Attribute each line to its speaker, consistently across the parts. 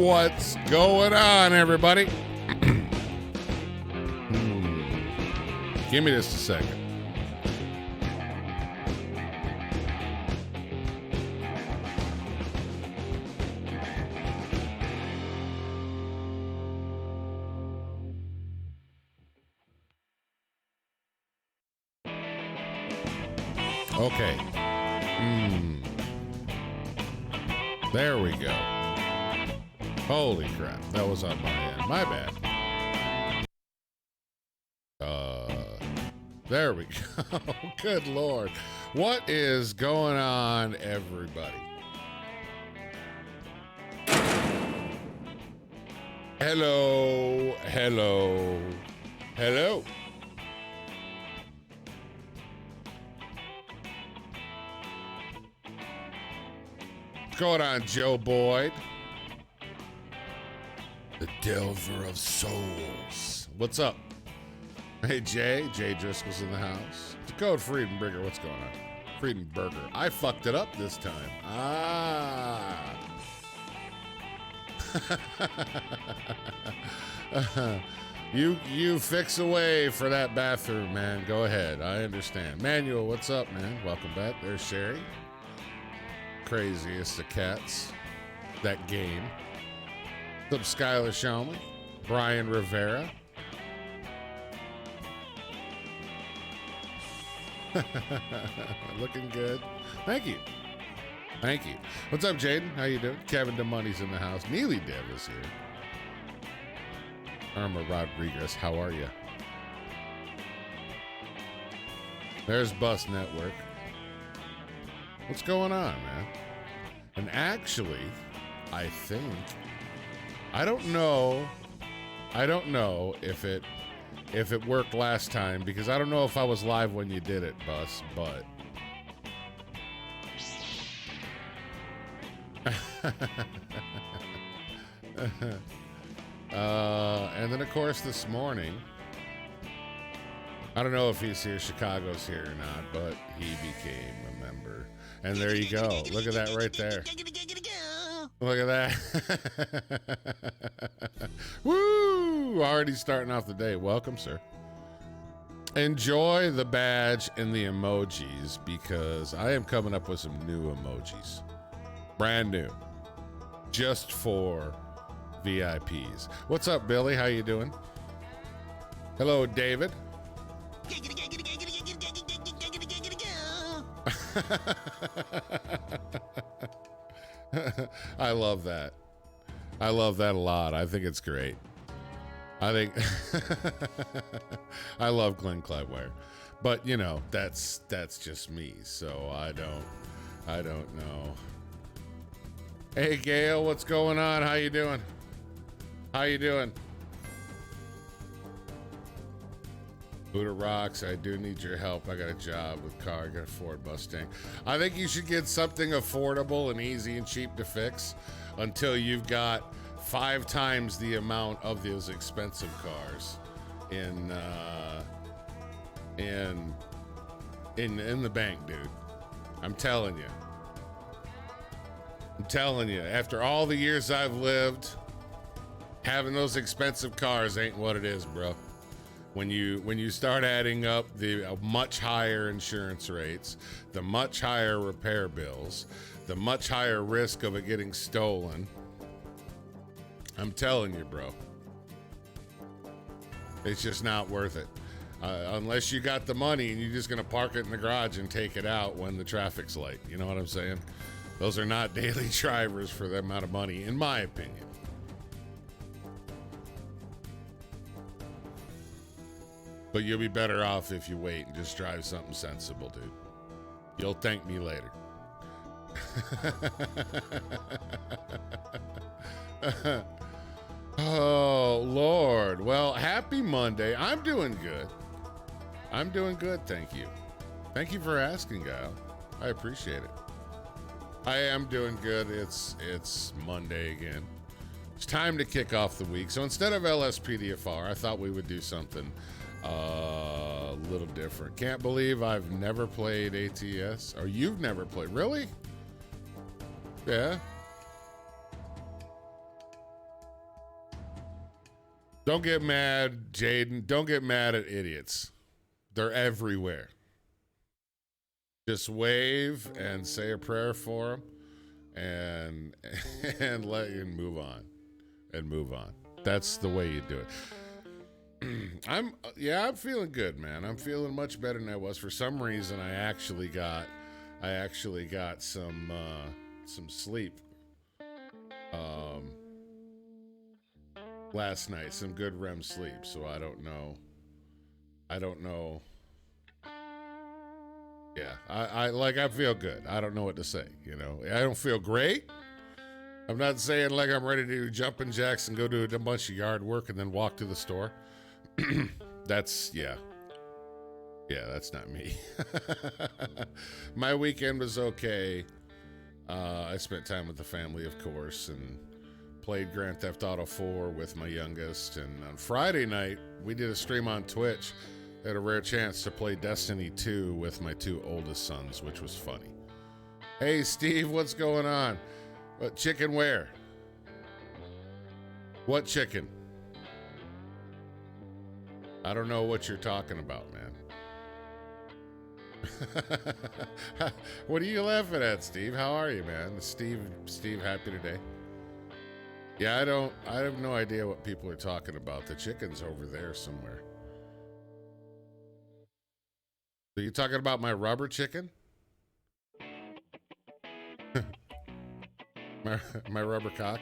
Speaker 1: What's going on, everybody? Give me just a second. Okay. There we go. Holy crap. That was on my end. My bad. There we go. Good Lord. What is going on, everybody? Hello. Hello. Hello. What's going on, Joe Boyd? The Delver of Souls. What's up? Hey, Jay. Jay Driscoll's in the house. Decode Friedenberger. What's going on? Friedenberger. I fucked it up this time. You fix away for that bathroom, man. Go ahead. I understand. Manuel, what's up, man? Welcome back. There's Sherry. Craziest of cats. That game. What's up, Skylar Shelmy? Brian Rivera. Looking good. Thank you. Thank you. What's up, Jaden? How you doing? Kevin DeMoney's in the house. Neely Dev is here. Irma Rodriguez, how are you? There's Bus Network. What's going on, man? And actually, I think, I don't know if it worked last time, because I don't know if I was live when you did it, Bus, but and then of course this morning, I don't know if he's here, Chicago's here or not, but he became a member. And there you go. Look at that right there. Look at that. Woo! Already starting off the day. Welcome, sir. Enjoy the badge and the emojis, because I am coming up with some new emojis. Brand new. Just for VIPs. What's up, Billy? How you doing? Hello, David. I love that. I love that a lot. I think it's great. I think I love Glenn Clydewire, but you know, that's just me. So I don't know. Hey, Gail, what's going on? How you doing? How you doing? Buddha rocks. I do need your help. I got a job with car. I got a Ford Mustang. I think you should get something affordable and easy and cheap to fix until you've got 5 times the amount of those expensive cars in the bank, dude. I'm telling you. After all the years I've lived, having those expensive cars ain't what it is, bro. When you start adding up the much higher insurance rates, the much higher repair bills, the much higher risk of it getting stolen, I'm telling you, bro, it's just not worth it. Unless you got the money and you're just gonna park it in the garage and take it out when the traffic's light. You know what I'm saying? Those are not daily drivers for the amount of money, in my opinion. But you'll be better off if you wait and just drive something sensible, dude. You'll thank me later. Oh, Lord. Well, happy Monday. I'm doing good. Thank you. Thank you for asking, Guile. I appreciate it. I am doing good. It's Monday again. It's time to kick off the week. So instead of LSPDFR, I thought we would do something a little different. Can't believe I've never played ATS. Or you've never played. Really? Yeah. Don't get mad, Jaden. Don't get mad at idiots. They're everywhere. Just wave and say a prayer for them, and let you move on, and move on. That's the way you do it. I'm feeling good, man. I'm feeling much better than I was. For some reason, I actually got some sleep last night, some good REM sleep. So I don't know. Yeah, I feel good. I don't know what to say. You know, I don't feel great. I'm not saying like I'm ready to do jumping jacks and go do a bunch of yard work and then walk to the store. That's not me. My weekend was okay. I spent time with the family, of course, and played Grand Theft Auto 4 with my youngest. And on Friday night, we did a stream on Twitch. Had a rare chance to play Destiny 2 with my two oldest sons, which was funny. Hey, Steve, what's going on? What chicken where? What chicken? I don't know what you're talking about, man. What are you laughing at, Steve? How are you, man? Steve, happy today? Yeah, I have no idea what people are talking about. The chicken's over there somewhere. Are you talking about my rubber chicken? my rubber cock?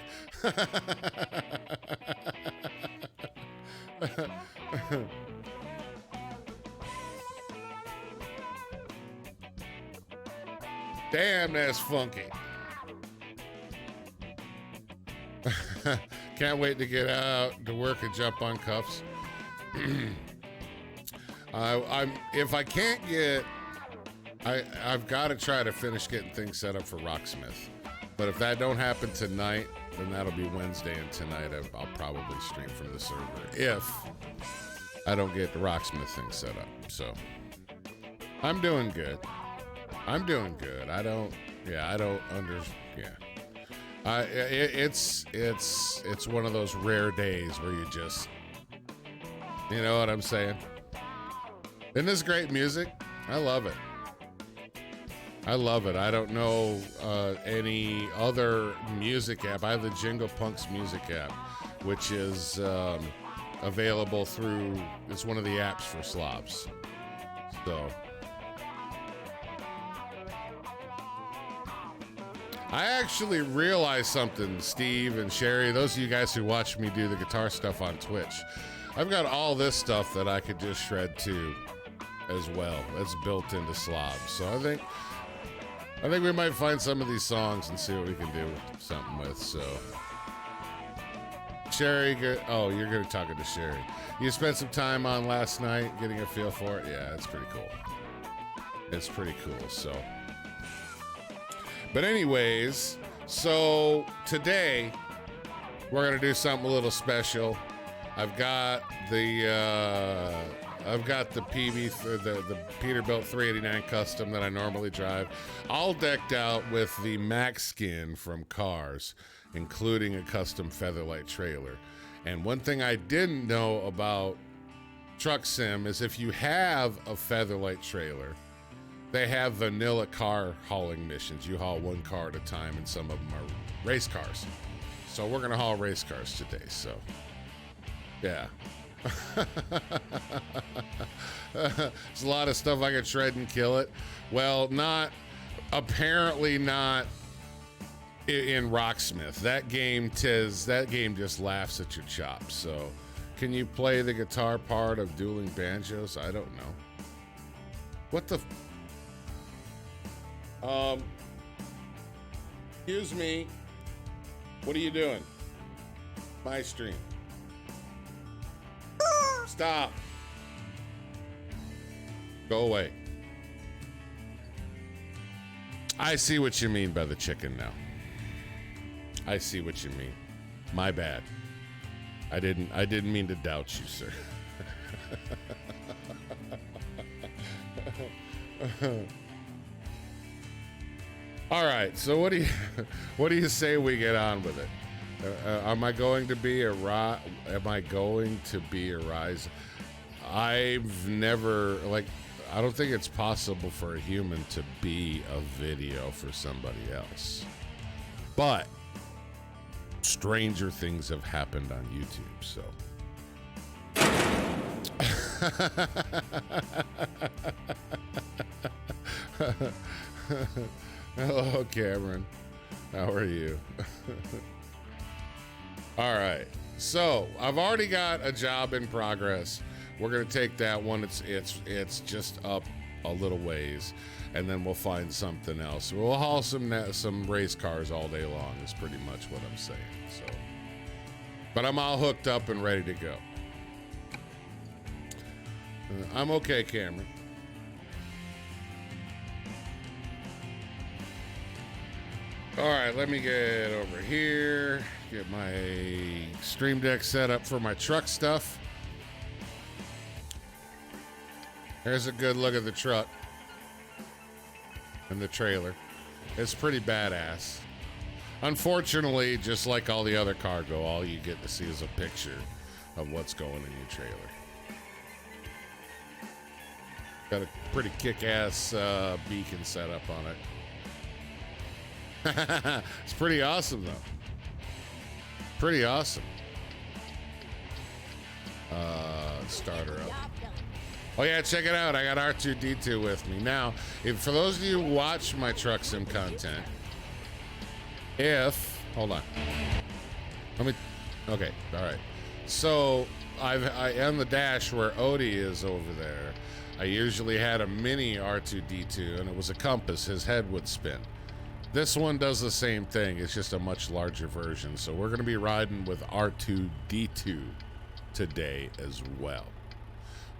Speaker 1: Damn, that's funky. Can't wait to get out to work and jump on cuffs. If I can't get, I've got to try to finish getting things set up for Rocksmith. But if that don't happen tonight, then that'll be Wednesday, and tonight I'll probably stream from the server if I don't get the Rocksmith thing set up. So I'm doing good. I don't it's one of those rare days where you just, you know what I'm saying? Isn't this great music? I love it. I don't know any other music app. I have the Jingle Punks music app, which is available through, it's one of the apps for slobs. So I actually realized something, Steve and Sherry, those of you guys who watch me do the guitar stuff on Twitch. I've got all this stuff that I could just shred too as well. That's built into slobs. So I think we might find some of these songs and see what we can do something with. So Sherry, oh, you're going to talking to Sherry. You spent some time on last night getting a feel for it. Yeah, it's pretty cool. It's pretty cool. So, but anyways, so today we're going to do something a little special. I've got the the Peterbilt 389 Custom that I normally drive, all decked out with the Max skin from Cars, including a custom Featherlite trailer. And one thing I didn't know about Truck Sim is if you have a Featherlite trailer, they have vanilla car hauling missions. You haul one car at a time, and some of them are race cars. So we're going to haul race cars today. So, yeah. There's a lot of stuff I could shred and kill it. Well, apparently not in Rocksmith. That game just laughs at your chops. So can you play the guitar part of Dueling Banjos? I don't know. What the excuse me. What are you doing? My stream. Stop. Go away. I see what you mean by the chicken now. I see what you mean. My bad. I didn't mean to doubt you, sir. All right. So what do you say we get on with it? Am I going to be a rise? I've never, like, I don't think it's possible for a human to be a video for somebody else. But stranger things have happened on YouTube, so. Hello, Cameron. How are you? All right. So I've already got a job in progress. We're gonna take that one. It's just up a little ways, and then we'll find something else. We'll haul some race cars all day long. Is pretty much what I'm saying. So, but I'm all hooked up and ready to go. I'm okay, Cameron. All right, let me get over here, get my Stream Deck set up for my truck stuff. There's a good look at the truck and the trailer. It's pretty badass. Unfortunately, just like all the other cargo, all you get to see is a picture of what's going in your trailer. Got a pretty kick-ass beacon set up on it. It's pretty awesome, though. Pretty awesome. Start her up. Oh, yeah, check it out. I got R2-D2 with me. Now, for those of you who watch my truck sim content, hold on. Okay, all right. So, I am the dash where Odie is over there. I usually had a mini R2-D2, and it was a compass. His head would spin. This one does the same thing. It's just a much larger version. So we're going to be riding with R2-D2 today as well,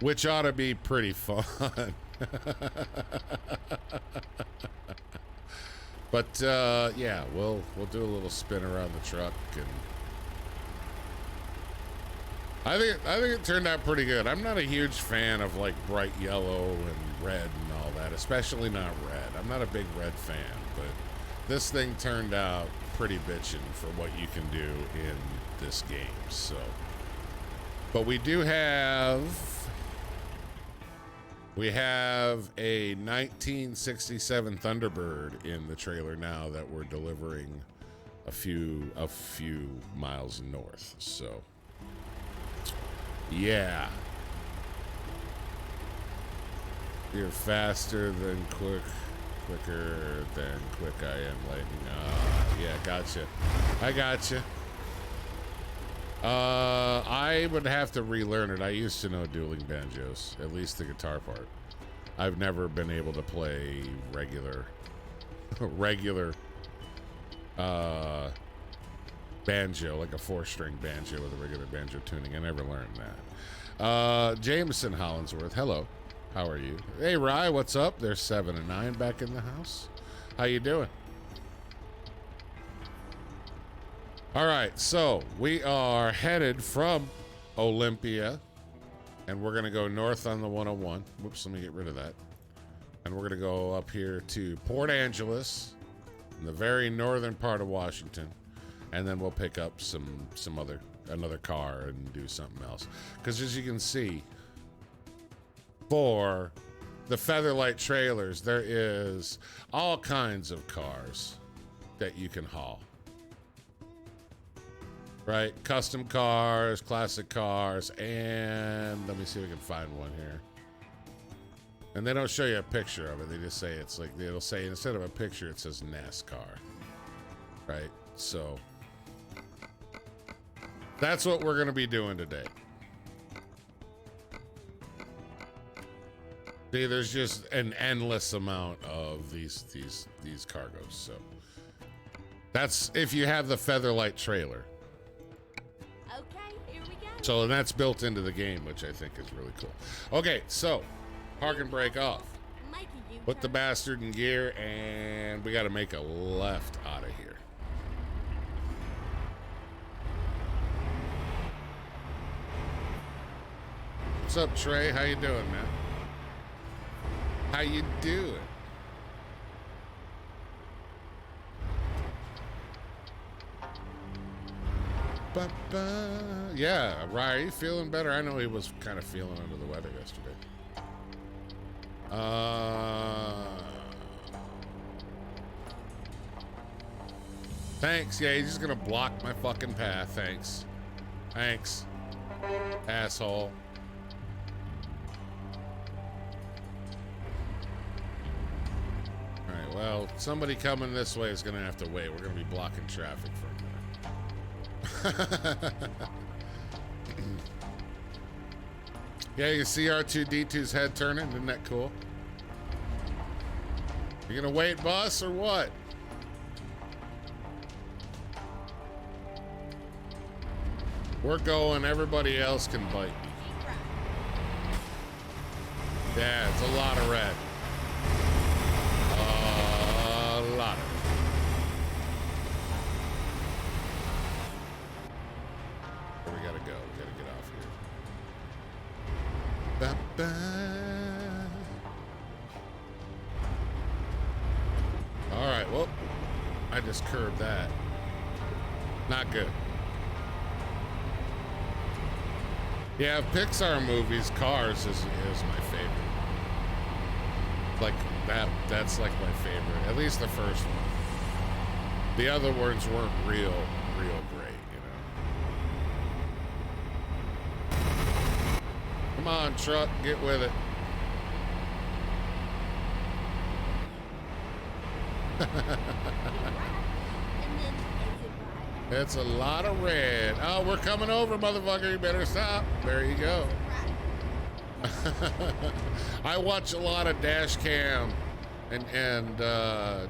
Speaker 1: which ought to be pretty fun. But yeah, we'll do a little spin around the truck, and I think it turned out pretty good. I'm not a huge fan of like bright yellow and red and all that, especially not red. I'm not a big red fan, but this thing turned out pretty bitchin' for what you can do in this game. So, but we have a 1967 Thunderbird in the trailer now that we're delivering a few miles north. So, yeah. You're faster than quicker than quick I am lightning. Yeah, gotcha. I gotcha. I would have to relearn it. I used to know dueling banjos, at least the guitar part. I've never been able to play regular banjo, like a 4-string banjo with a regular banjo tuning. I never learned that. Jameson Hollinsworth, hello. How are you? Hey, Rye, what's up? There's 7 and 9 back in the house. How you doing? All right, so we are headed from Olympia, and we're going to go north on the 101. Whoops, let me get rid of that. And we're going to go up here to Port Angeles, in the very northern part of Washington, and then we'll pick up another car and do something else. Because as you can see, for the Featherlite trailers, there is all kinds of cars that you can haul. Right? Custom cars, classic cars, and let me see if we can find one here. And they don't show you a picture of it. They just say it's like, it'll say instead of a picture, it says NASCAR. Right? So that's what we're going to be doing today. See, there's just an endless amount of these cargoes. So that's if you have the Featherlite trailer.
Speaker 2: Okay, here we go.
Speaker 1: So that's built into the game, which I think is really cool. Okay, so park and brake off. Put the bastard in gear, and we got to make a left out of here. What's up, Trey? How you doing, man? How you doing? Ba-ba. Yeah, Ryan, are you feeling better? I know he was kind of feeling under the weather yesterday. Thanks. Yeah, he's just gonna block my fucking path. Thanks. Thanks. Asshole. Alright, well, somebody coming this way is gonna have to wait. We're gonna be blocking traffic for a minute. Yeah, you see R2-D2's head turning? Isn't that cool? You gonna wait, boss, or what? We're going, everybody else can bite me. Yeah, it's a lot of red. A lot of it. Where we gotta go? We gotta get off here. Ba-ba. All right, well, I just curbed that. Not good. Yeah, Pixar movies, Cars is my favorite. Like that's like my favorite. At least the first one. The other ones weren't real great, you know. Come on, truck, get with it. It's a lot of red. Oh, we're coming over, motherfucker. You better stop. There you go. I watch a lot of dash cam and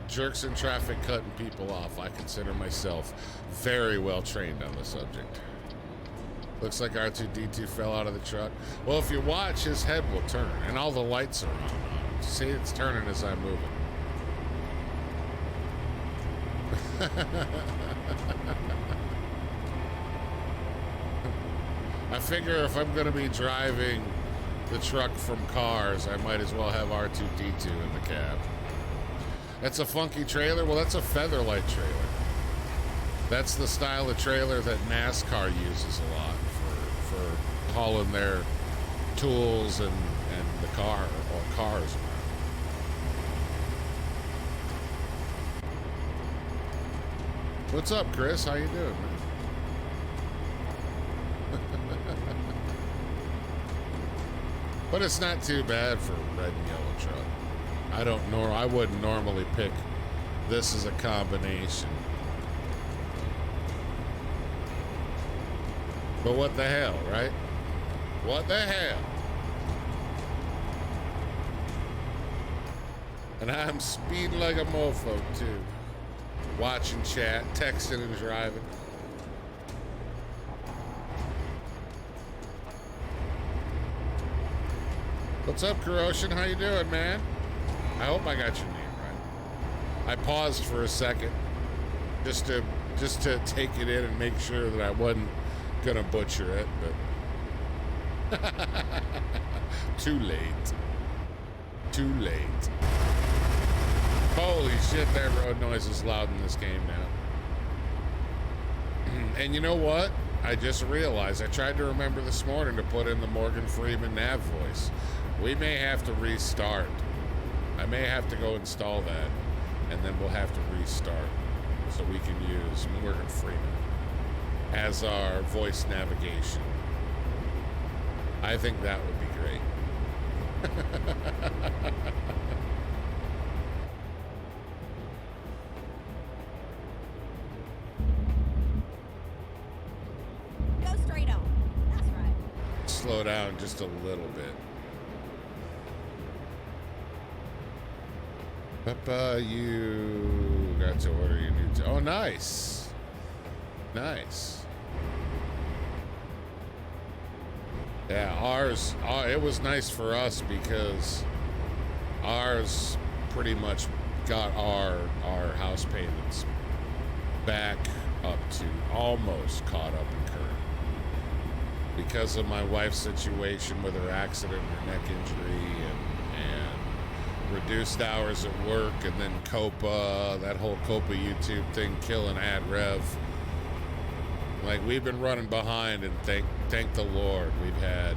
Speaker 1: jerks in traffic cutting people off. I consider myself very well trained on the subject. Looks like R2-D2 fell out of the truck. Well, if you watch, his head will turn, and all the lights are on. See, it's turning as I'm moving. I figure if I'm going to be driving the truck from Cars, I might as well have R2-D2 in the cab. That's a funky trailer? Well, that's a Featherlite trailer. That's the style of trailer that NASCAR uses a lot for hauling their tools and the car or cars around. What's up, Chris? How you doing, man? But it's not too bad for a red and yellow truck. I wouldn't normally pick this as a combination. But what the hell, right? What the hell? And I'm speeding like a mofo, too. Watching chat, texting and driving. What's up, Corrosion? How you doing, man? I hope I got your name right. I paused for a second just to take it in and make sure that I wasn't gonna butcher it, but too late. Too late. Holy shit, that road noise is loud in this game now. And you know what? I just realized I tried to remember this morning to put in the Morgan Freeman nav voice. We may have to restart. I may have to go install that, and then we'll have to restart so we can use Morgan Freeman as our voice navigation. I think that would be great.
Speaker 2: Go straight on. That's right.
Speaker 1: Slow down just a little bit. Papa, you got to order your new... Oh, nice. Nice. Yeah, ours... it was nice for us because ours pretty much got our house payments back up to almost caught up in current. Because of my wife's situation with her accident, her neck injury, and reduced hours at work, and then Copa, that whole Copa YouTube thing killing ad rev. Like, we've been running behind, and thank the Lord, we've had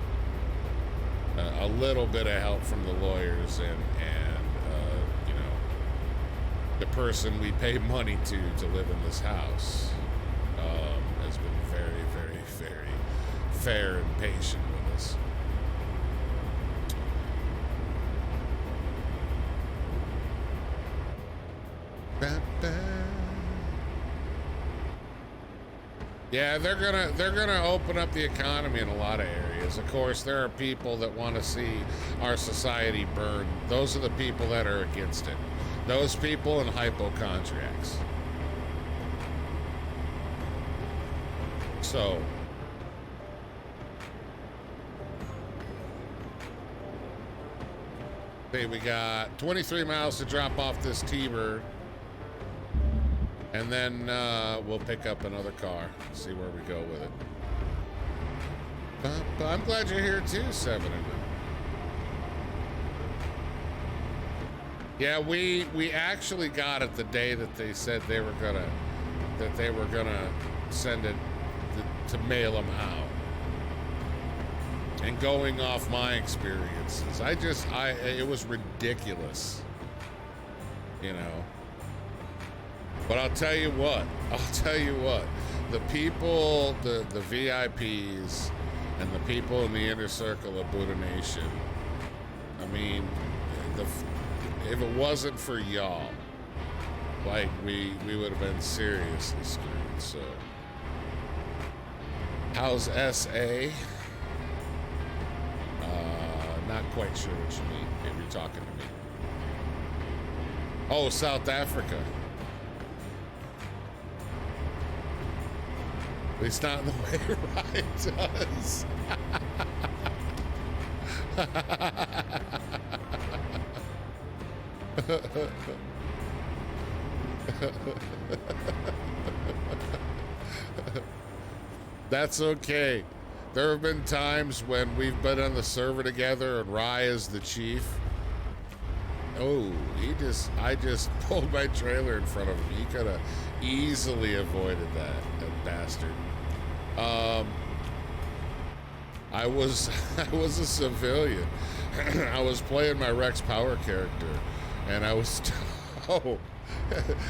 Speaker 1: a little bit of help from the lawyers and you know, the person we pay money to live in this house has been very, very, very fair and patient with us. Yeah, they're gonna open up the economy in a lot of areas. Of course, there are people that want to see our society burn. Those are the people that are against it. Those people and hypochondriacs. So, see, we got 23 miles to drop off this T-Bird. And then we'll pick up another car, see where we go with it. But I'm glad you're here too, Seven. Yeah, we actually got it the day that they said they were gonna send it to mail them out. And going off my experiences, it was ridiculous, you know. But I'll tell you what, the people, the VIPs and the people in the inner circle of Buddha Nation, I mean, if it wasn't for y'all, like, we would have been seriously screwed. So, how's SA? Not quite sure what you mean if you're talking to me. Oh, South Africa. At least not in the way Ryan does. That's okay. There have been times when we've been on the server together and Rye is the chief. Oh, I just pulled my trailer in front of him. He could have easily avoided that bastard. I was a civilian. I was playing my Rex Power character, and I was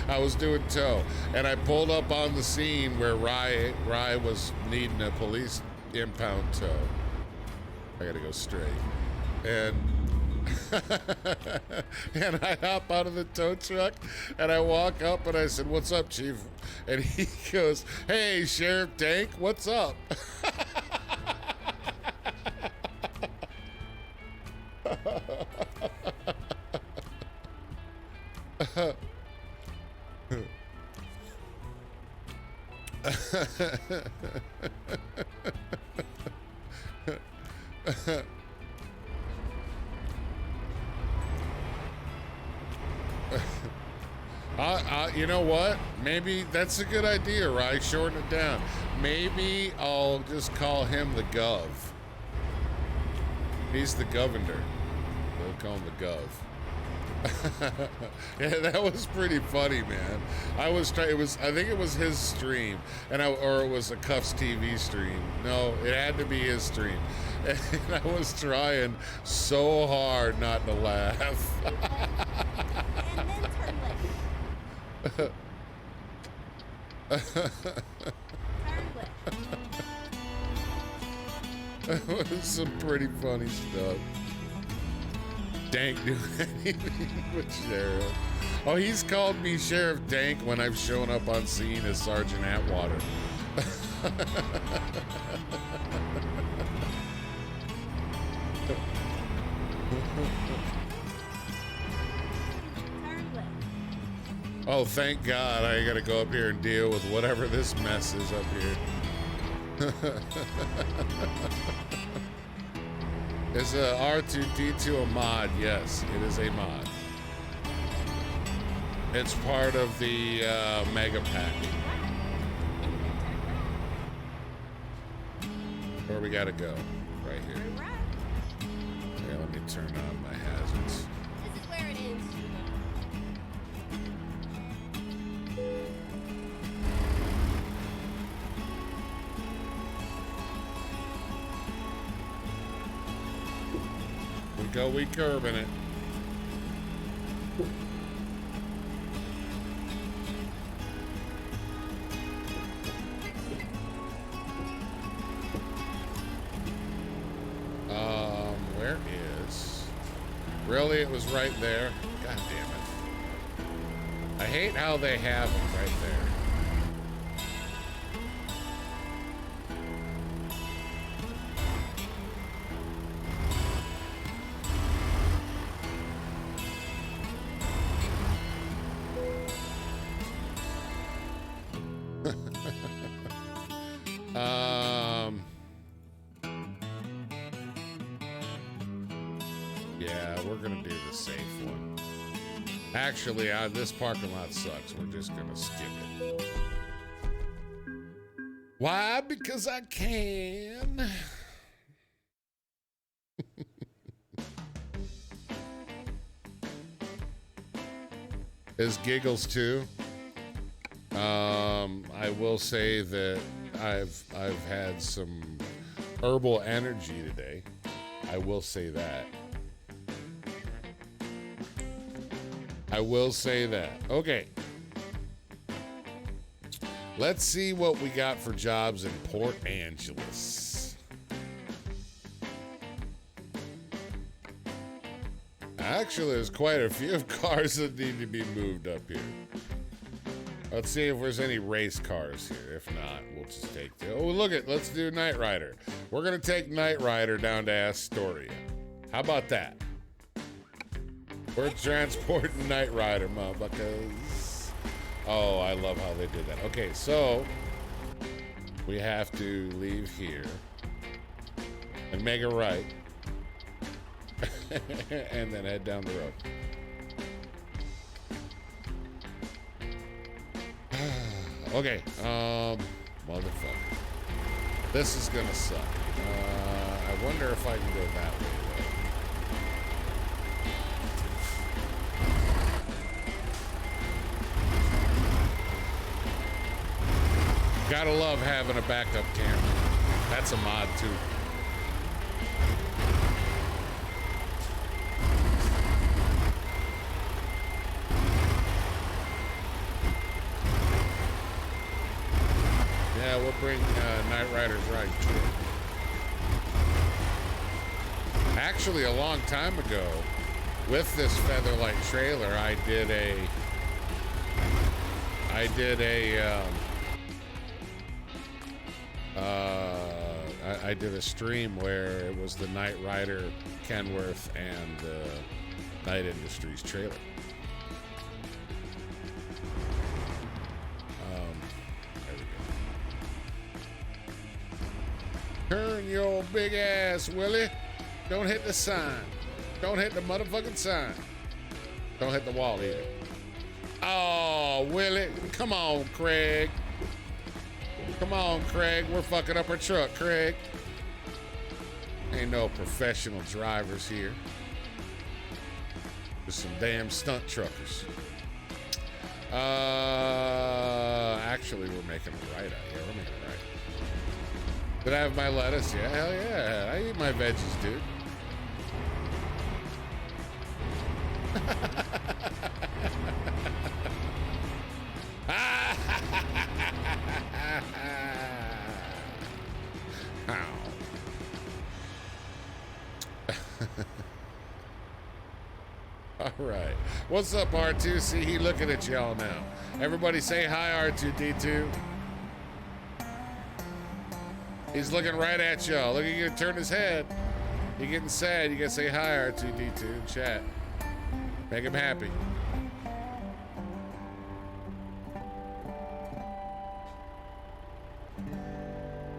Speaker 1: I was doing tow, and I pulled up on the scene where Rye was needing a police impound tow. I gotta go straight, and and I hop out of the tow truck and I walk up and I said, "What's up, Chief?" And he goes, "Hey, Sheriff Tank, what's up?" You know what? Maybe that's a good idea, right? Shorten it down. Maybe I'll just call him the Gov. He's the governor. We'll call him the Gov. Yeah, that was pretty funny, man. I think it was his stream, or it was a Cuffs TV stream. No, it had to be his stream. And I was trying so hard not to laugh.
Speaker 2: And then turn left. Turn left.
Speaker 1: That was some pretty funny stuff. Dank doing anything with Sheriff. Oh, he's called me Sheriff Dank when I've shown up on scene as Sergeant Atwater. Oh, thank God I gotta go up here and deal with whatever this mess is up here. Is a R2D2 a mod? Yes, it is a mod. It's part of the Mega Pack. Where we gotta go? Right here. Okay, let me turn on my hazards.
Speaker 2: This is where it is.
Speaker 1: go. We curbing it. Where is? Really, it was right there. God damn it! I hate how they have it right there. Yeah, we're gonna do the safe one. Actually, this parking lot sucks. We're just gonna skip it. Why? Because I can. Is Giggles too? I will say that I've had some herbal energy today. I will say that. I will say that. Okay. Let's see what we got for jobs in Port Angeles. Actually, there's quite a few cars that need to be moved up here. Let's see if there's any race cars here. If not, we'll just take the... Oh, look it. Let's do Knight Rider. We're going to take Knight Rider down to Astoria. How about that? We're transporting Knight Rider, motherfuckers. Oh, I love how they did that. Okay, so we have to leave here and make a right and then head down the road. Okay, motherfucker. This is gonna suck. I wonder if I can go that way. Gotta love having a backup camera. That's a mod too. Yeah, we'll bring Knight Rider's right to it. Actually, a long time ago, with this Featherlite trailer, I did a stream where it was the Knight Rider, Kenworth, and the Knight Industries trailer. There we go. Turn your big ass, Willie. Don't hit the sign. Don't hit the motherfucking sign. Don't hit the wall either. Oh, Willie. Come on, Craig. Come on, Craig. We're fucking up our truck, Craig. Ain't no professional drivers here. Just some damn stunt truckers. Actually, we're making a right out. Yeah, we're making a right. Did I have my lettuce? Yeah, hell yeah. I eat my veggies, dude. All right. What's up, R2? See, he looking at y'all now. Everybody say hi, R2D2. He's looking right at y'all. Look, he gonna turn his head. He getting sad. You gotta say hi, R2D2 in chat. Make him happy.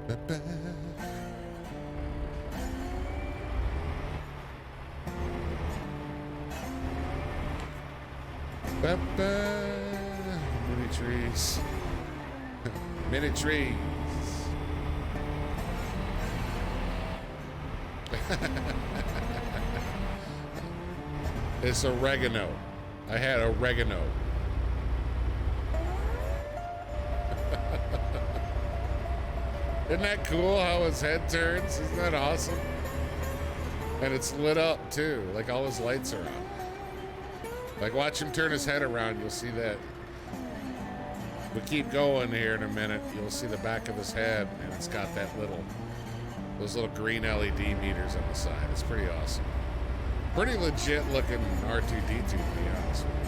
Speaker 1: Ba-ba. Ba-ba. Mini trees. Mini trees. It's oregano. I had oregano. Isn't that cool how his head turns? Isn't that awesome? And it's lit up too, like all his lights are on. Like watch him turn his head around, you'll see that. We keep going here in a minute, you'll see the back of his head, and it's got those little green LED meters on the side. It's pretty awesome. Pretty legit looking R2-D2, to be honest with you.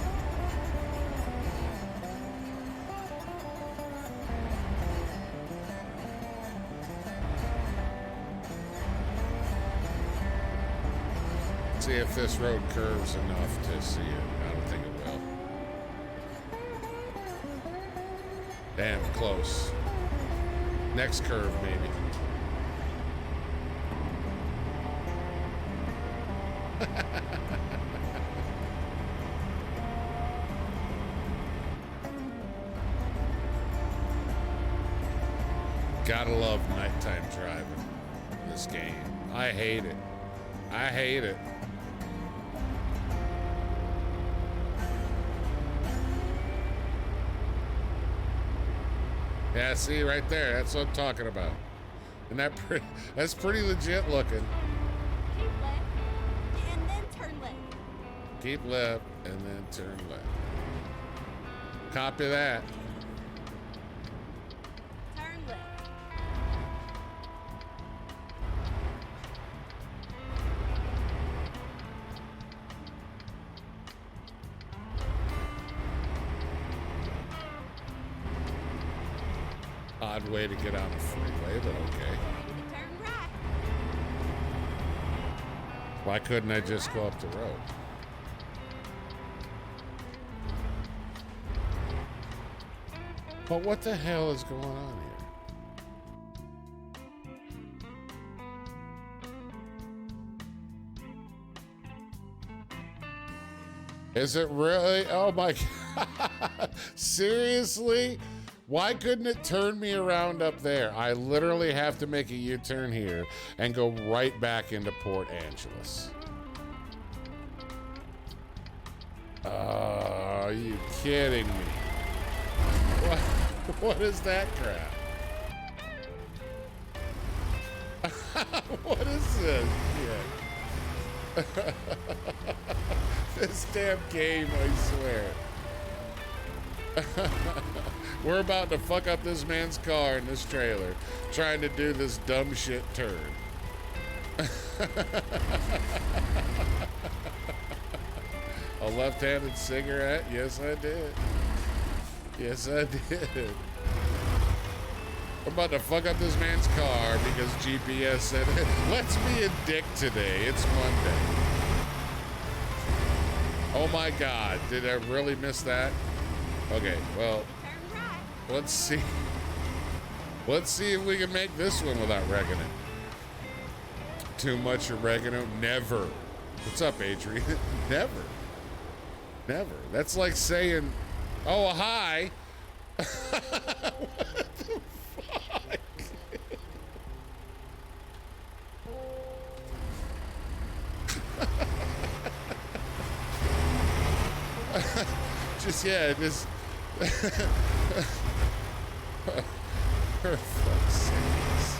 Speaker 1: See if this road curves enough to see it. I don't think it will. Damn, close. Next curve, maybe. Gotta love nighttime driving in this game. I hate it. I hate it. Yeah, see right there. That's what I'm talking about. And that's pretty legit looking.
Speaker 2: Keep left and then turn left.
Speaker 1: Keep left and then turn left. Copy that.
Speaker 2: Turn left.
Speaker 1: Odd way to get on the freeway, but okay.
Speaker 2: Turn right.
Speaker 1: Why couldn't I just go up the road? But what the hell is going on here? Is it really? Oh my God. Seriously? Why couldn't it turn me around up there? I literally have to make a U-turn here and go right back into Port Angeles. Are you kidding me? What is that crap? What is this shit? This damn game, I swear. We're about to fuck up this man's car in this trailer, trying to do this dumb shit turn. A left-handed cigarette? Yes, I did. Yes, I did. I'm about to fuck up this man's car because GPS said, let's be a dick today. It's Monday. Oh my God, did I really miss that? Okay, well, let's see. Let's see if we can make this one without wrecking it. Too much oregano? Never. What's up, Adrian? Never. Never. That's like saying, oh, hi. What the fuck? Just for fuck's sakes.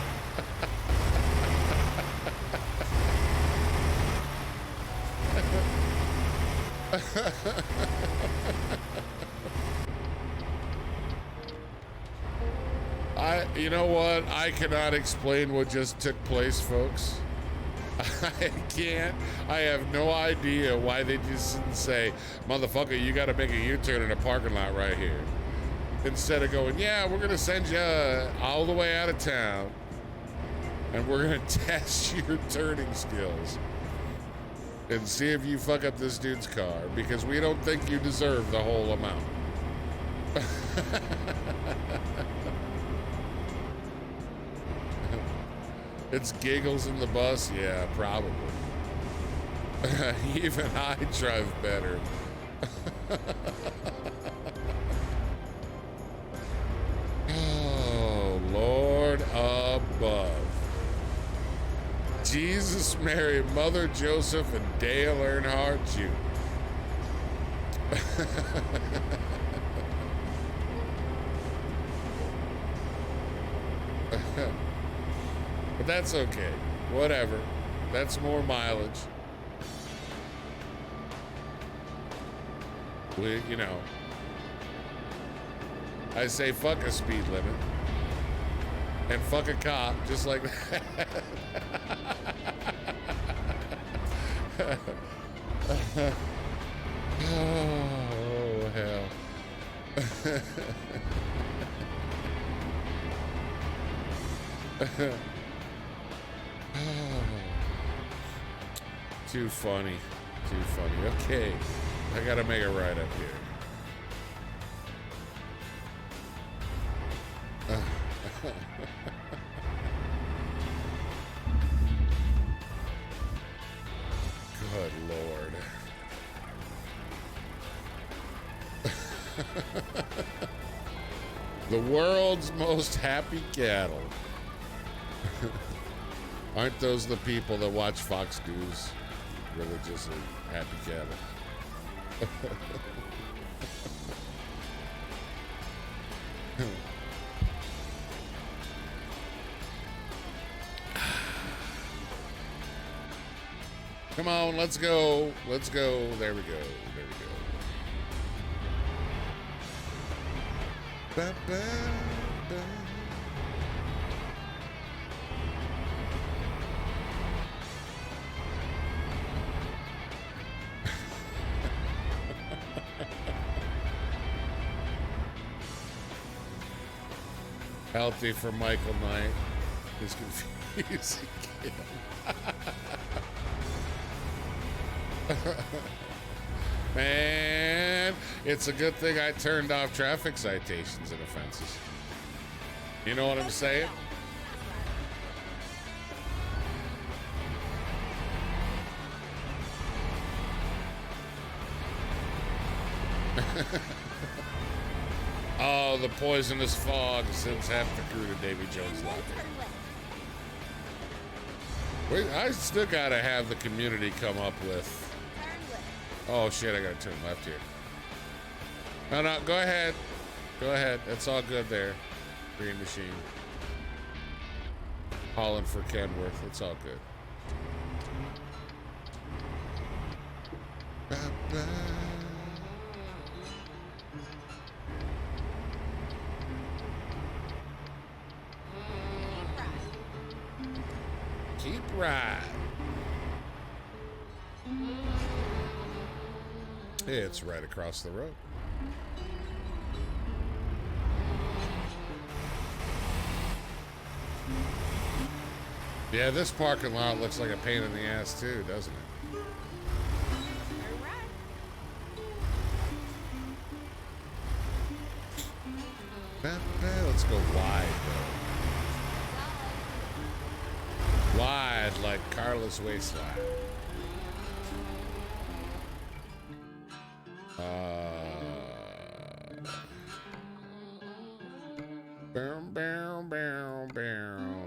Speaker 1: You know what? I cannot explain what just took place, folks. I can't. I have no idea why they just didn't say, motherfucker, you gotta make a U-turn in a parking lot right here. Instead of going, yeah, we're gonna send you all the way out of town and we're gonna test your turning skills and see if you fuck up this dude's car because we don't think you deserve the whole amount. It's giggles in the bus? Yeah, probably. Even I drive better. Oh, Lord above. Jesus, Mary, Mother Joseph, and Dale Earnhardt Jr. But that's okay. Whatever. That's more mileage. We, you know, I say fuck a speed limit and fuck a cop, just like that. Oh, hell. Too funny. Too funny. Okay. I gotta make it right up here. Good Lord. The world's most happy cattle. Aren't those the people that watch Fox News religiously? Happy cattle. Come on, let's go. Let's go. There we go. There we go. Ba, ba, ba. Healthy for Michael Knight. He's confusing him. Man, it's a good thing I turned off traffic citations and offenses. You know what I'm saying? Oh, the poisonous fog sends half the crew to Davy Jones' locker. Wait, I still gotta have the community come up with. Oh shit, I gotta turn left here. No, no, go ahead. Go ahead. It's all good there. Green machine. Haulin for Kenworth. It's all good. Ba-ba. Keep right. It's right across the road. Yeah, this parking lot looks like a pain in the ass too, doesn't it? Let's go wide though. Wide like Carla's waistline.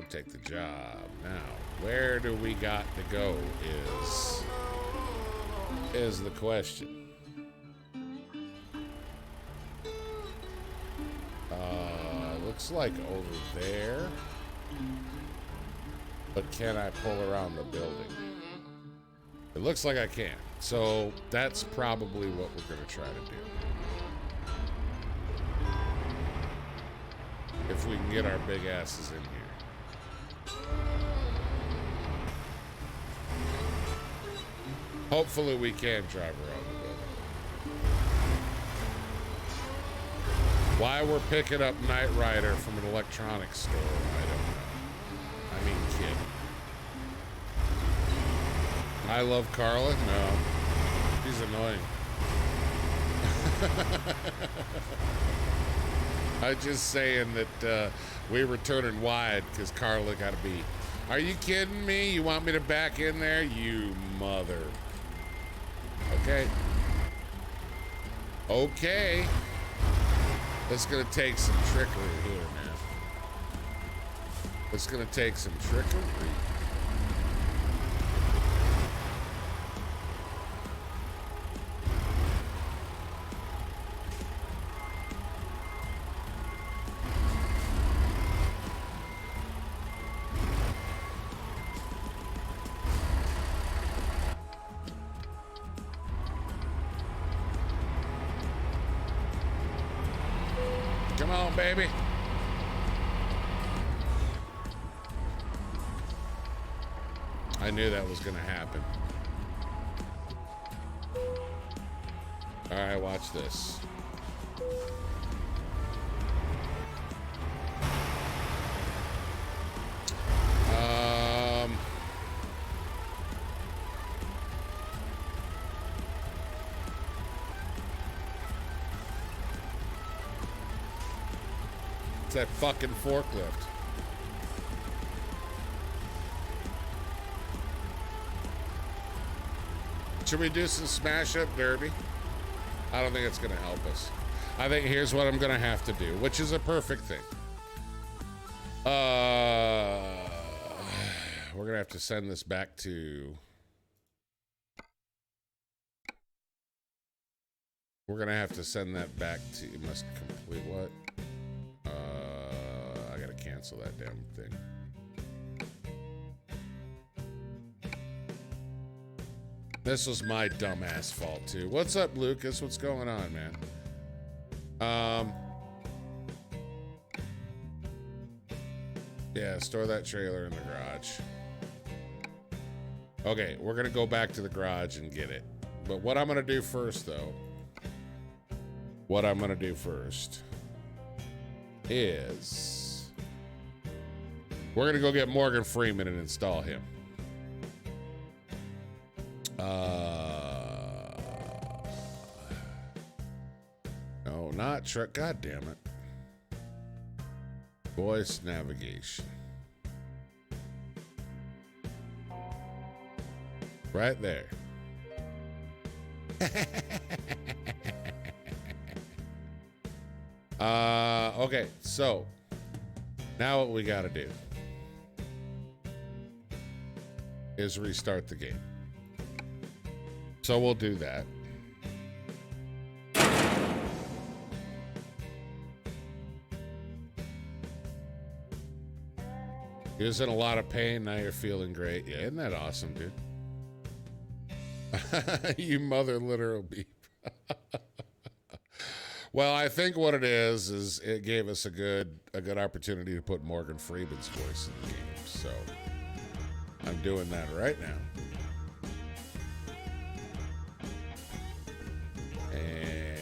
Speaker 1: Take the job. Now, where do we got to go is the question. Looks like over there. But can I pull around the building? It looks like I can. So that's probably what we're going to try to do. If we can get our big asses in here. Hopefully we can drive around the building. Why we're picking up Knight Rider from an electronics store, I don't know. I mean, kid. I love Carla? No. She's annoying. I'm just saying that we were turning wide because Carla got to be. Are you kidding me? You want me to back in there? You mother. Okay. Okay. It's going to take some trickery here, man. It's going to take some trickery. Come on, baby. I knew that was gonna happen. All right, watch this. It's that fucking forklift. Should we do some smash up derby? I don't think it's gonna help us. I think here's what I'm gonna have to do, which is a perfect thing. We're gonna have to send this back to. We're gonna have to send that back to. You must complete what? I gotta cancel that damn thing. This was my dumbass fault too. What's up, Lucas? What's going on, man? Yeah, store that trailer in the garage. Okay, we're gonna go back to the garage and get it. But what I'm gonna do first, though, is we're gonna go get Morgan Freeman and install him. No, not truck. God damn it. Voice navigation. Right there. Okay, so now what we got to do is restart the game. So we'll do that. He was in a lot of pain. Now you're feeling great. Yeah, isn't that awesome, dude? You mother literal beep. Well, I think what it is it gave us a good opportunity to put Morgan Freeman's voice in the game. So I'm doing that right now. And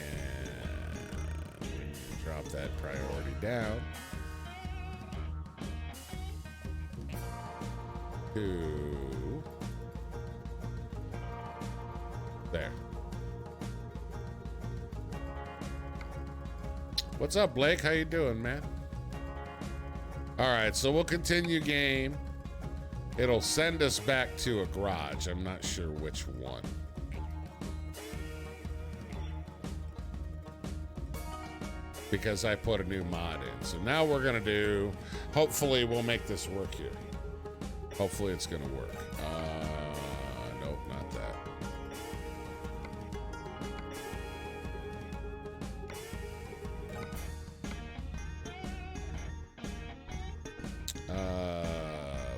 Speaker 1: drop that priority down to there. What's up, Blake? How you doing, man? All right, so we'll continue game. It'll send us back to a garage. I'm not sure which one. Because I put a new mod in. So now we're gonna do, hopefully we'll make this work here. Hopefully it's gonna work. Nope, not that.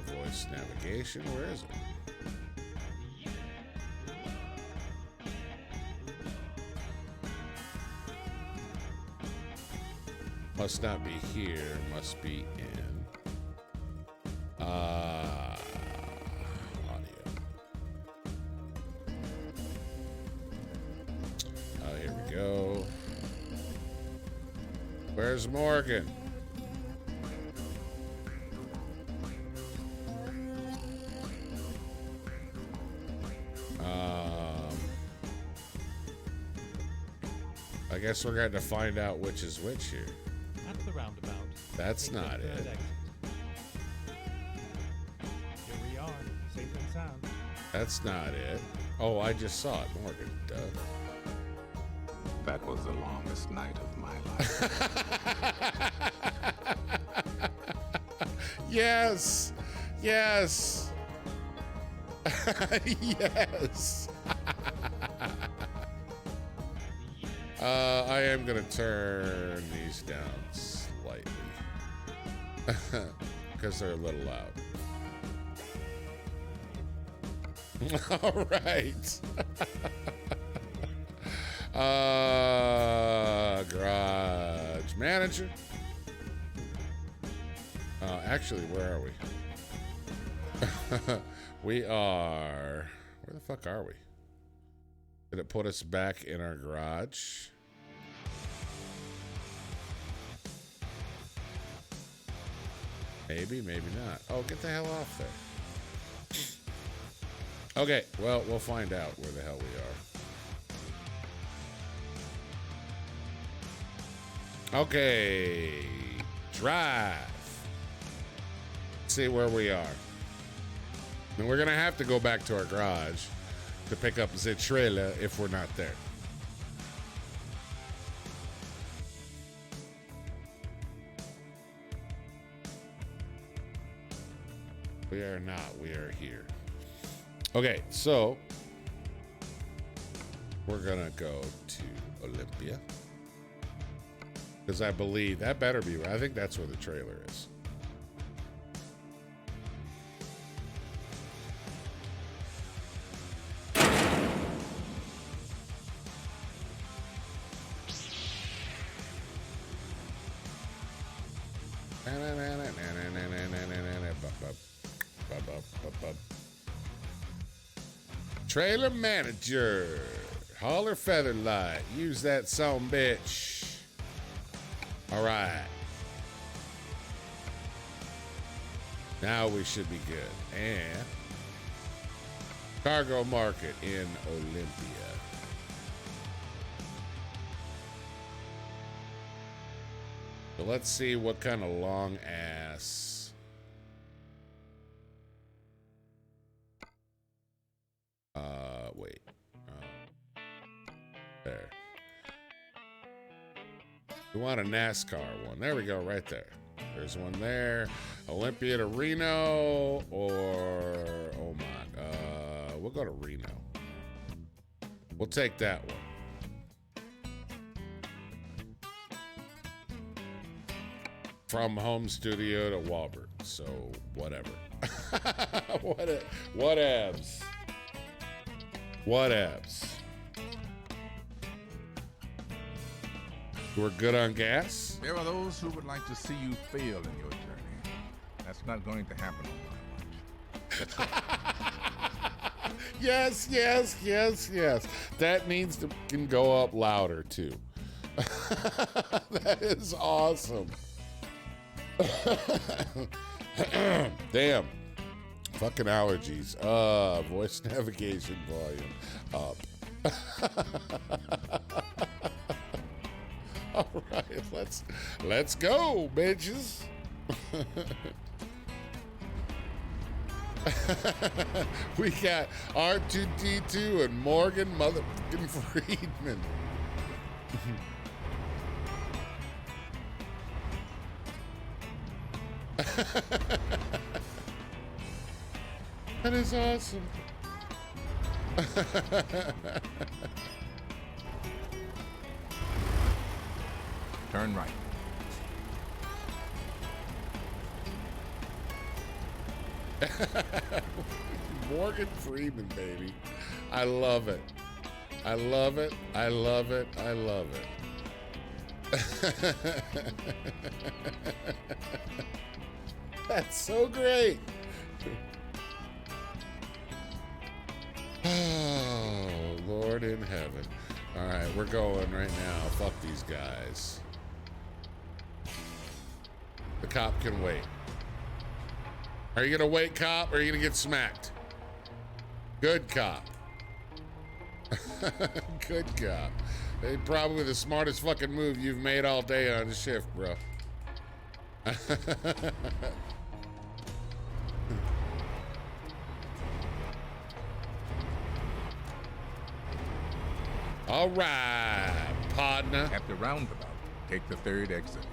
Speaker 1: Voice navigation, where is it? Must not be here, must be in. Audio. Oh, here we go. Where's Morgan? I guess we're going to find out which is which here.
Speaker 3: At the roundabout.
Speaker 1: That's not it.
Speaker 3: Here we are, safe and sound.
Speaker 1: That's not it. Oh, I just saw it, Morgan. Duh.
Speaker 4: That was the longest night of my life.
Speaker 1: Yes. Yes. Yes. I am going to turn these down slightly because they're a little loud. All right. Garage manager. Actually, where are we? We are... Where the fuck are we? Did it put us back in our garage? Maybe, maybe not. Oh, get the hell off there. Okay, well, we'll find out where the hell we are. Okay, drive. Let's see where we are. And we're gonna have to go back to our garage to pick up the trailer if we're not there. We are not. We are here. Okay, so we're gonna go to Olympia because I believe that better be. I think that's where the trailer is. Trailer manager, Hauler Featherlite. Use that son bitch. All right. Now we should be good. And cargo market in Olympia. So let's see what kind of long ass. Wait. There. We want a NASCAR one. There we go, right there. There's one there. Olympia to Reno, or oh my, we'll go to Reno. We'll take that one. From home studio to Walbert, so whatever. What abs? What abs? We're good on gas?
Speaker 4: There are those who would like to see you fail in your journey. That's not going to happen on my watch.
Speaker 1: Yes, yes, yes, yes. That needs to can go up louder too. That is awesome. Damn. Fucking allergies. Voice navigation volume up. All right, let's go, bitches. We got R2D2 and Morgan motherfucking Freeman. That is awesome.
Speaker 4: Turn right.
Speaker 1: Morgan Freeman, baby. I love it. I love it. I love it. I love it. That's so great. Oh, Lord in heaven. All right, we're going right now. Fuck these guys. The cop can wait. Are you gonna wait, cop, or are you gonna get smacked? Good cop. Good cop. They probably the smartest fucking move you've made all day on the shift, bro. All right, partner.
Speaker 4: At the roundabout, take the third exit.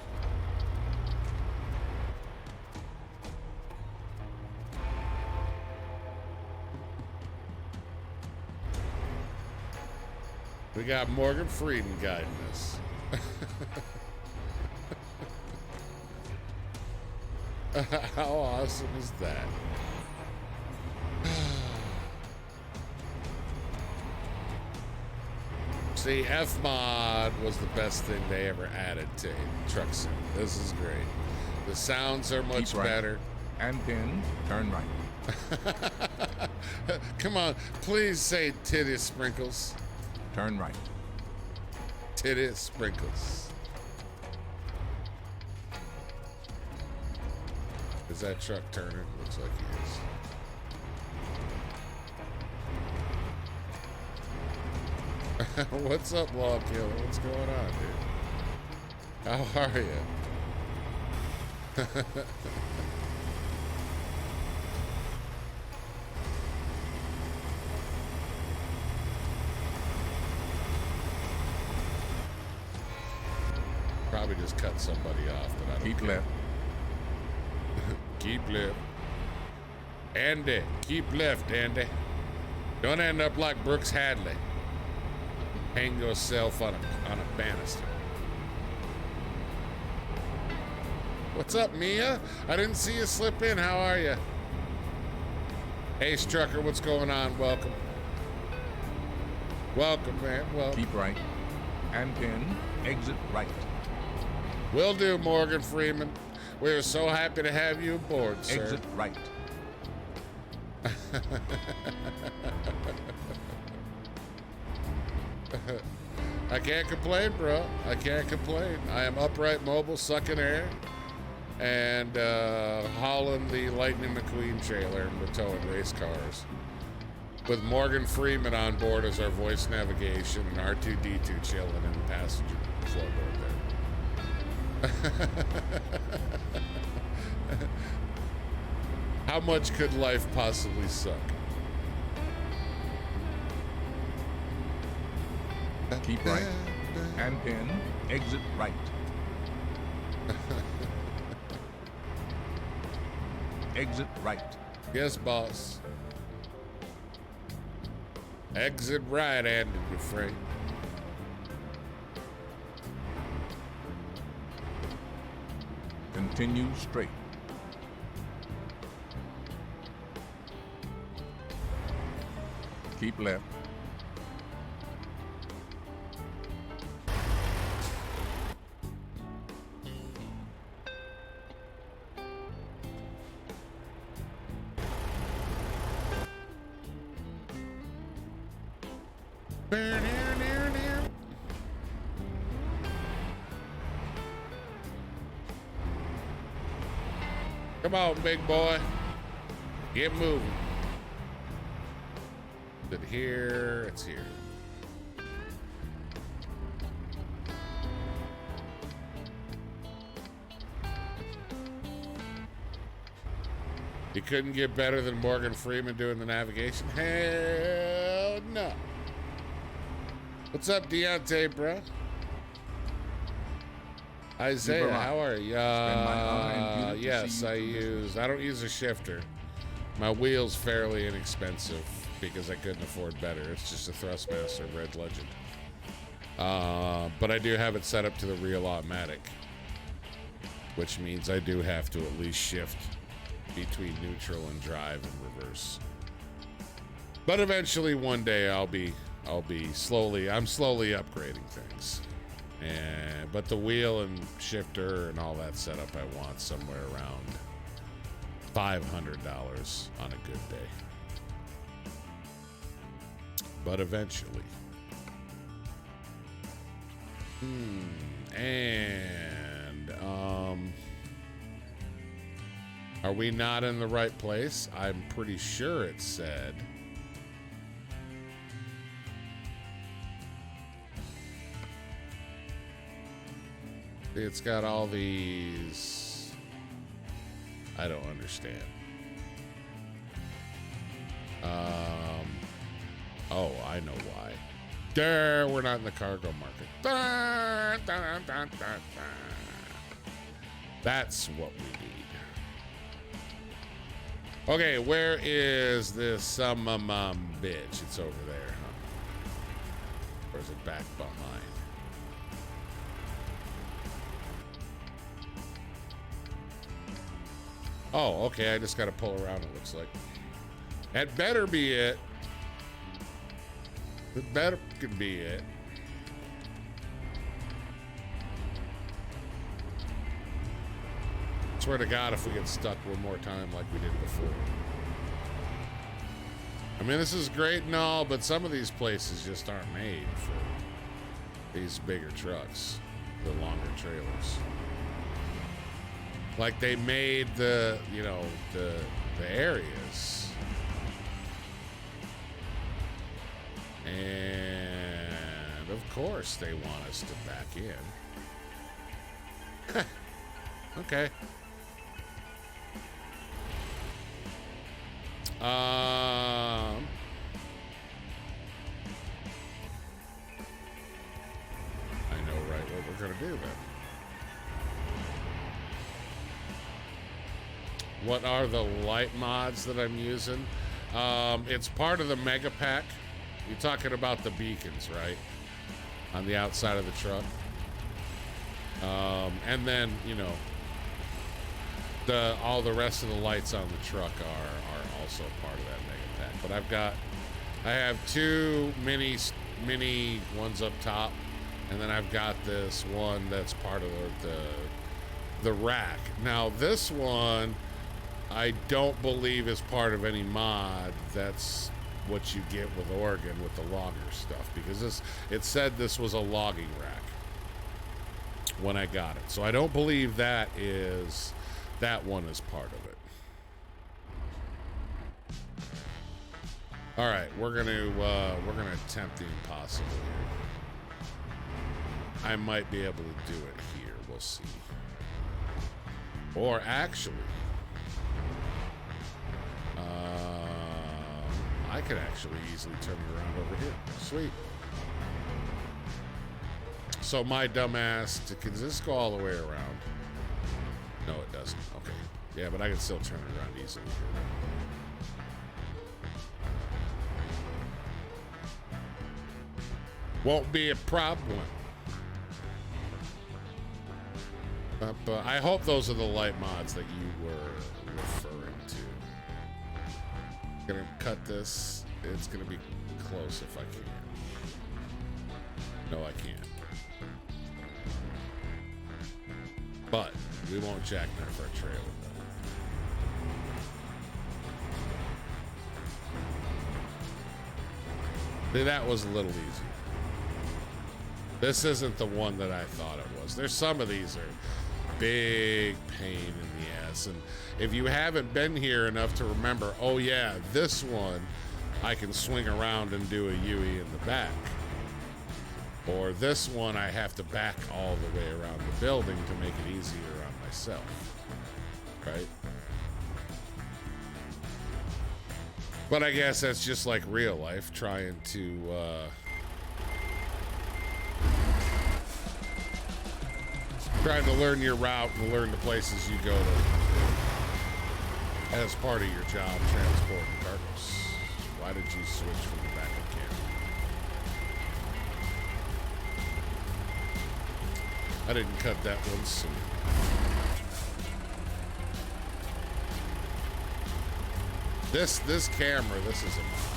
Speaker 1: We got Morgan Freeman guiding us. How awesome is that? See, F-Mod was the best thing they ever added to Truck Sim. This is great. The sounds are much
Speaker 4: Keep right.
Speaker 1: better.
Speaker 4: And pin, turn right.
Speaker 1: Come on, please say titty sprinkles.
Speaker 4: Turn right.
Speaker 1: Titty sprinkles. Is that truck turning? Looks like he is. What's up, Log Killer? What's going on, dude? How are you? Probably just cut somebody off, but I don't
Speaker 4: Keep
Speaker 1: care.
Speaker 4: left.
Speaker 1: Keep left. Andy, keep left, Andy. Don't end up like Brooks Hadley. Hang yourself on a banister. What's up, Mia? I didn't see you slip in. How are you? Ace Trucker, what's going on? Welcome. Welcome, man. Welcome.
Speaker 4: Keep right. And pin, exit right.
Speaker 1: Will do, Morgan Freeman. We are so happy to have you aboard, sir.
Speaker 4: Exit right.
Speaker 1: I can't complain, bro. I can't complain. I am upright mobile, sucking air, and hauling the Lightning McQueen trailer, and we're towing race cars. With Morgan Freeman on board as our voice navigation, and R2-D2 chilling in the passenger floorboard there. How much could life possibly suck?
Speaker 4: Keep right. And pin, exit right. Exit right.
Speaker 1: Yes, boss. Exit right, Andy Dufresne.
Speaker 4: Continue straight. Keep left.
Speaker 1: Come on, big boy. Get moving. Is it here? It's here. You couldn't get better than Morgan Freeman doing the navigation? Hell no. What's up, Deontay, bro? Isaiah, how are you? Yes, I don't use a shifter. My wheel's fairly inexpensive because I couldn't afford better. It's just a Thrustmaster Red Legend. But I do have it set up to the real automatic, which means I do have to at least shift between neutral and drive and reverse. But eventually one day I'm slowly upgrading things. But the wheel and shifter and all that setup I want somewhere around $500 on a good day. But eventually. Are we not in the right place? I'm pretty sure it said. It's got all these. I don't understand. Oh, I know why. There, we're not in the cargo market. That's what we need. Okay, where is this bitch? It's over there, huh? Or is it back behind? Oh, okay, I just gotta pull around, it looks like. That better be it. That better could be it. swear to God, if we get stuck one more time like we did before. I mean, this is great and all, but some of these places just aren't made for these bigger trucks, the longer trailers. Like they made the, you know, the areas. And of course they want us to back in. Okay. I know right what we're gonna do then. What are the light mods that I'm using? It's part of the mega pack. You're talking about the beacons, right? On the outside of the truck. And then, you know, all the rest of the lights on the truck are also part of that mega pack. But I have two mini ones up top, and then I've got this one that's part of the rack. Now this one I don't believe is part of any mod. That's what you get with Oregon with the logger stuff, because it said this was a logging rack when I got it. So I don't believe that one is part of it. All right, we're gonna attempt the impossible here. I might be able to do it here. We'll see. Or actually, I could actually easily turn it around over here. Sweet. So my dumbass, does this go all the way around? No, it doesn't. Okay. Yeah, but I can still turn it around easily here. Won't be a problem. I hope those are the light mods that you were referring to. Gonna cut this. It's gonna be close if I can. No, I can't. But we won't jackknife our trailer though. See, that was a little easier. This isn't the one that I thought it was. There's some of these are big pain in the ass, and if you haven't been here enough to remember, oh yeah, this one I can swing around and do a UE in the back, or this one I have to back all the way around the building to make it easier on myself, right? But I guess that's just like real life, trying to learn your route and learn the places you go to as part of your job, transporting cargoes. Why did you switch from the backup camera? I didn't cut that one soon. This camera, this is a mod.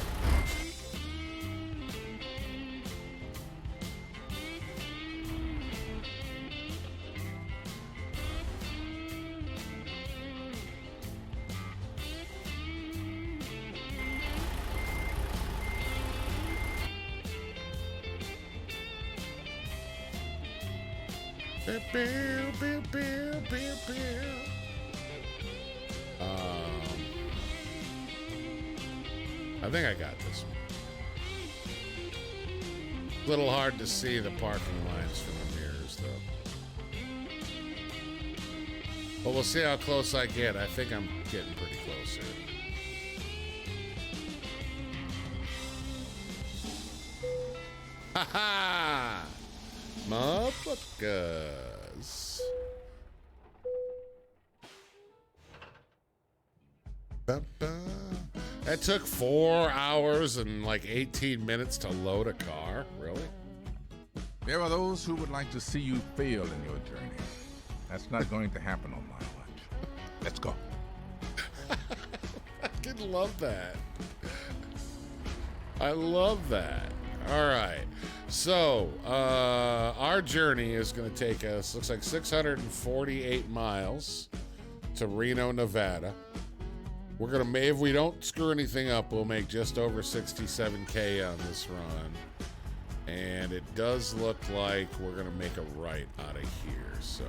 Speaker 1: I think I got this one. A little hard to see the parking lines from the mirrors, though. But we'll see how close I get. I think I'm getting pretty close here. Ha ha! Motherfuckers. That took 4 hours and like 18 minutes to load a car. Really?
Speaker 4: There are those who would like to see you fail in your journey. That's not going to happen on my watch. Let's go.
Speaker 1: I fucking love that. I love that. All right. So, our journey is going to take us, looks like 648 miles. to Reno, Nevada. We're gonna if we don't screw anything up, we'll make just over 67K on this run. And it does look like we're gonna make a right out of here. So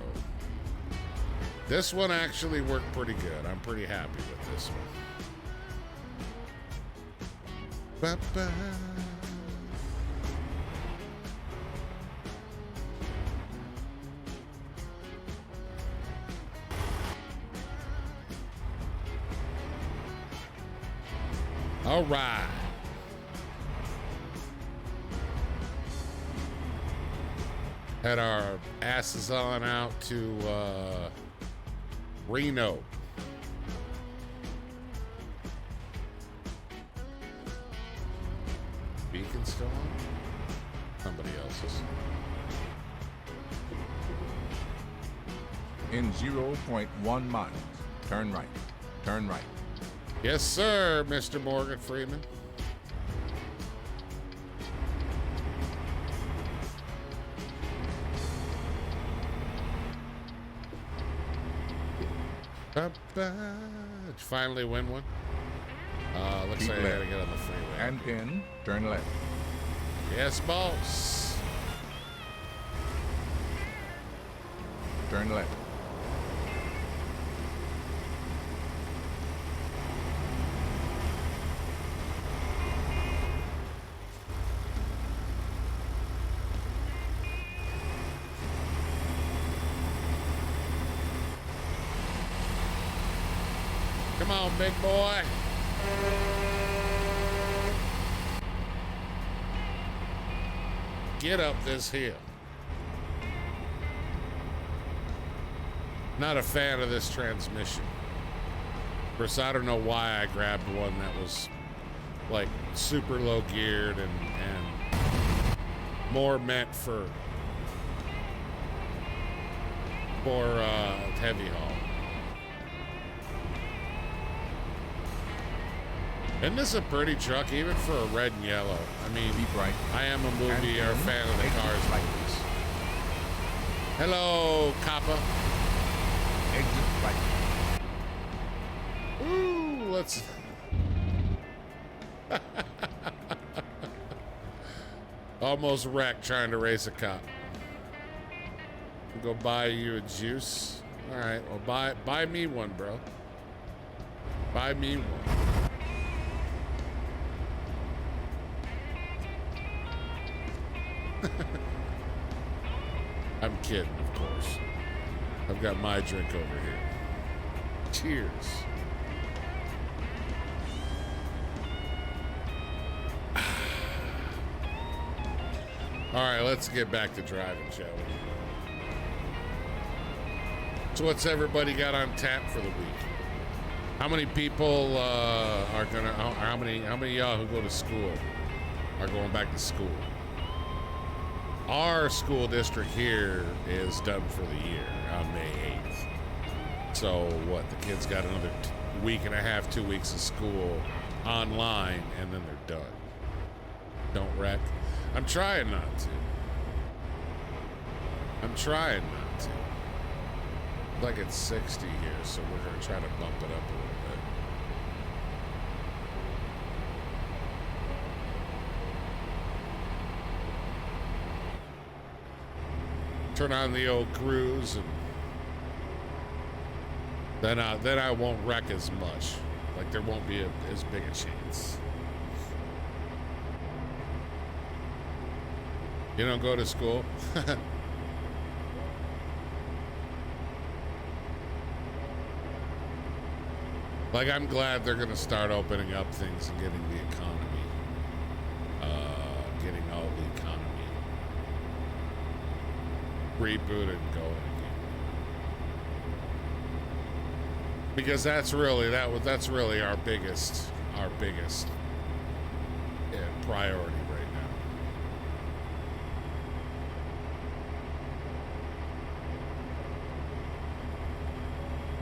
Speaker 1: this one actually worked pretty good. I'm pretty happy with this one. Ba-ba. All right. Had our asses on out to Reno. Beacon still on? Somebody else's.
Speaker 4: In 0.1 miles, turn right. Turn right.
Speaker 1: Yes, sir, Mr. Morgan Freeman. Did you finally win one? Looks like I gotta get on the freeway.
Speaker 4: And in, turn left.
Speaker 1: Yes, boss.
Speaker 4: Turn left.
Speaker 1: Come on, big boy. Get up this hill. Not a fan of this transmission. Of course, I don't know why I grabbed one that was like super low geared and more meant for heavy haul. Isn't this a pretty truck, even for a red and yellow? I mean,
Speaker 4: Deep right.
Speaker 1: I am a movie or a fan of the cars like this. Hello, Kappa.
Speaker 4: Exit right.
Speaker 1: Ooh, let's... Almost wrecked trying to race a cop. Go buy you a juice. All right, well, buy me one, bro. Buy me one. I'm kidding, of course. I've got my drink over here. Cheers. All right, let's get back to driving, shall we? So what's everybody got on tap for the week? How many people are gonna? How many of y'all who go to school are going back to school? Our school district here is done for the year on May 8th. So what? The kids got another week and a half, 2 weeks of school online, and then they're done. Don't wreck. I'm trying not to. I'm trying not to. Like it's 60 here, so we're gonna try to bump it up a little bit. Turn on the old cruise, and then I won't wreck as much. Like there won't be as big a chance. You don't go to school? Like, I'm glad they're gonna start opening up things and getting the economy, getting all the economy rebooted and going again. Because that's really our biggest priority right now.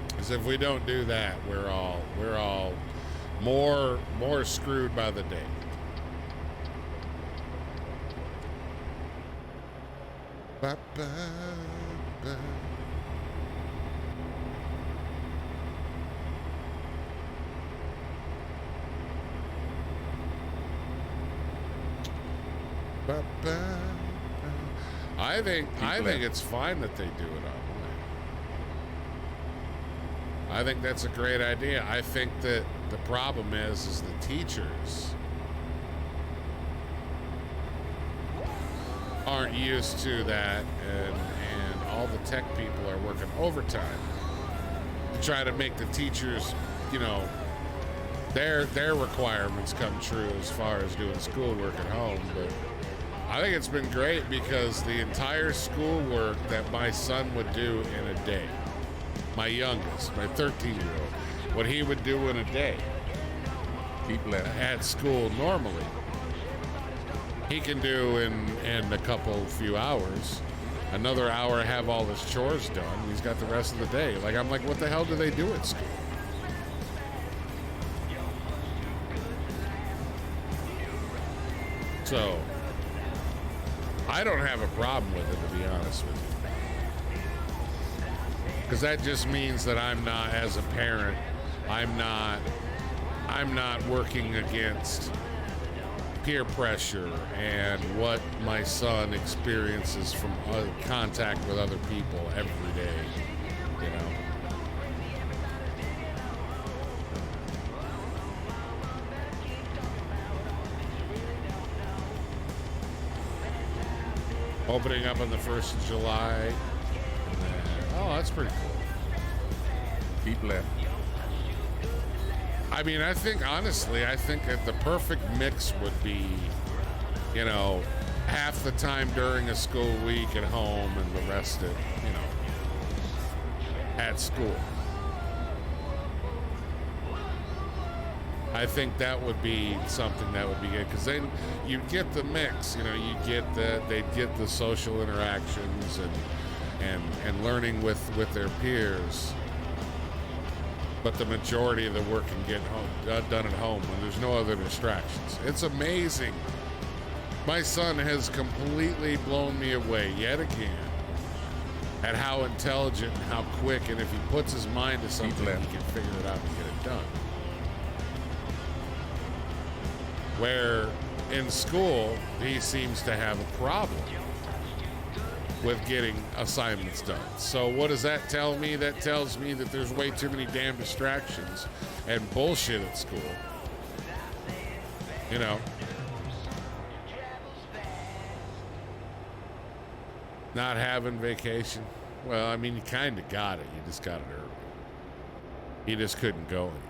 Speaker 1: Because if we don't do that, we're all more screwed by the day. Ba, ba, ba. I think it's fine that they do it online. I think that's a great idea. I think that the problem is the teachers aren't used to that, and all the tech people are working overtime to try to make the teachers, you know, their requirements come true as far as doing schoolwork at home. But I think it's been great because the entire schoolwork that my son would do in a day, my youngest, my 13-year-old, what he would do in a day at school normally, he can do in a few hours. Another hour, have all his chores done. He's got the rest of the day. Like, I'm like, what the hell do they do at school? So, I don't have a problem with it, to be honest with you. Because that just means that I'm not, as a parent, I'm not working against peer pressure and what my son experiences from contact with other people every day, you know. Opening up on the 1st of July. And then, oh, that's pretty cool.
Speaker 4: Keep left.
Speaker 1: I mean, I think, honestly, that the perfect mix would be, you know, half the time during a school week at home and the rest of, you know, at school. I think that would be something that would be good, because then you get the mix, you know, they'd get the social interactions and learning with their peers. But the majority of the work can get done at home when there's no other distractions. It's amazing. My son has completely blown me away yet again at how intelligent and how quick, and if he puts his mind to something, he can figure it out and get it done. Where in school, he seems to have a problem with getting assignments done. So what does that tell me? That tells me that there's way too many damn distractions and bullshit at school. You know? Not having vacation. Well, I mean, you kind of got it. You just got it early. You just couldn't go anywhere.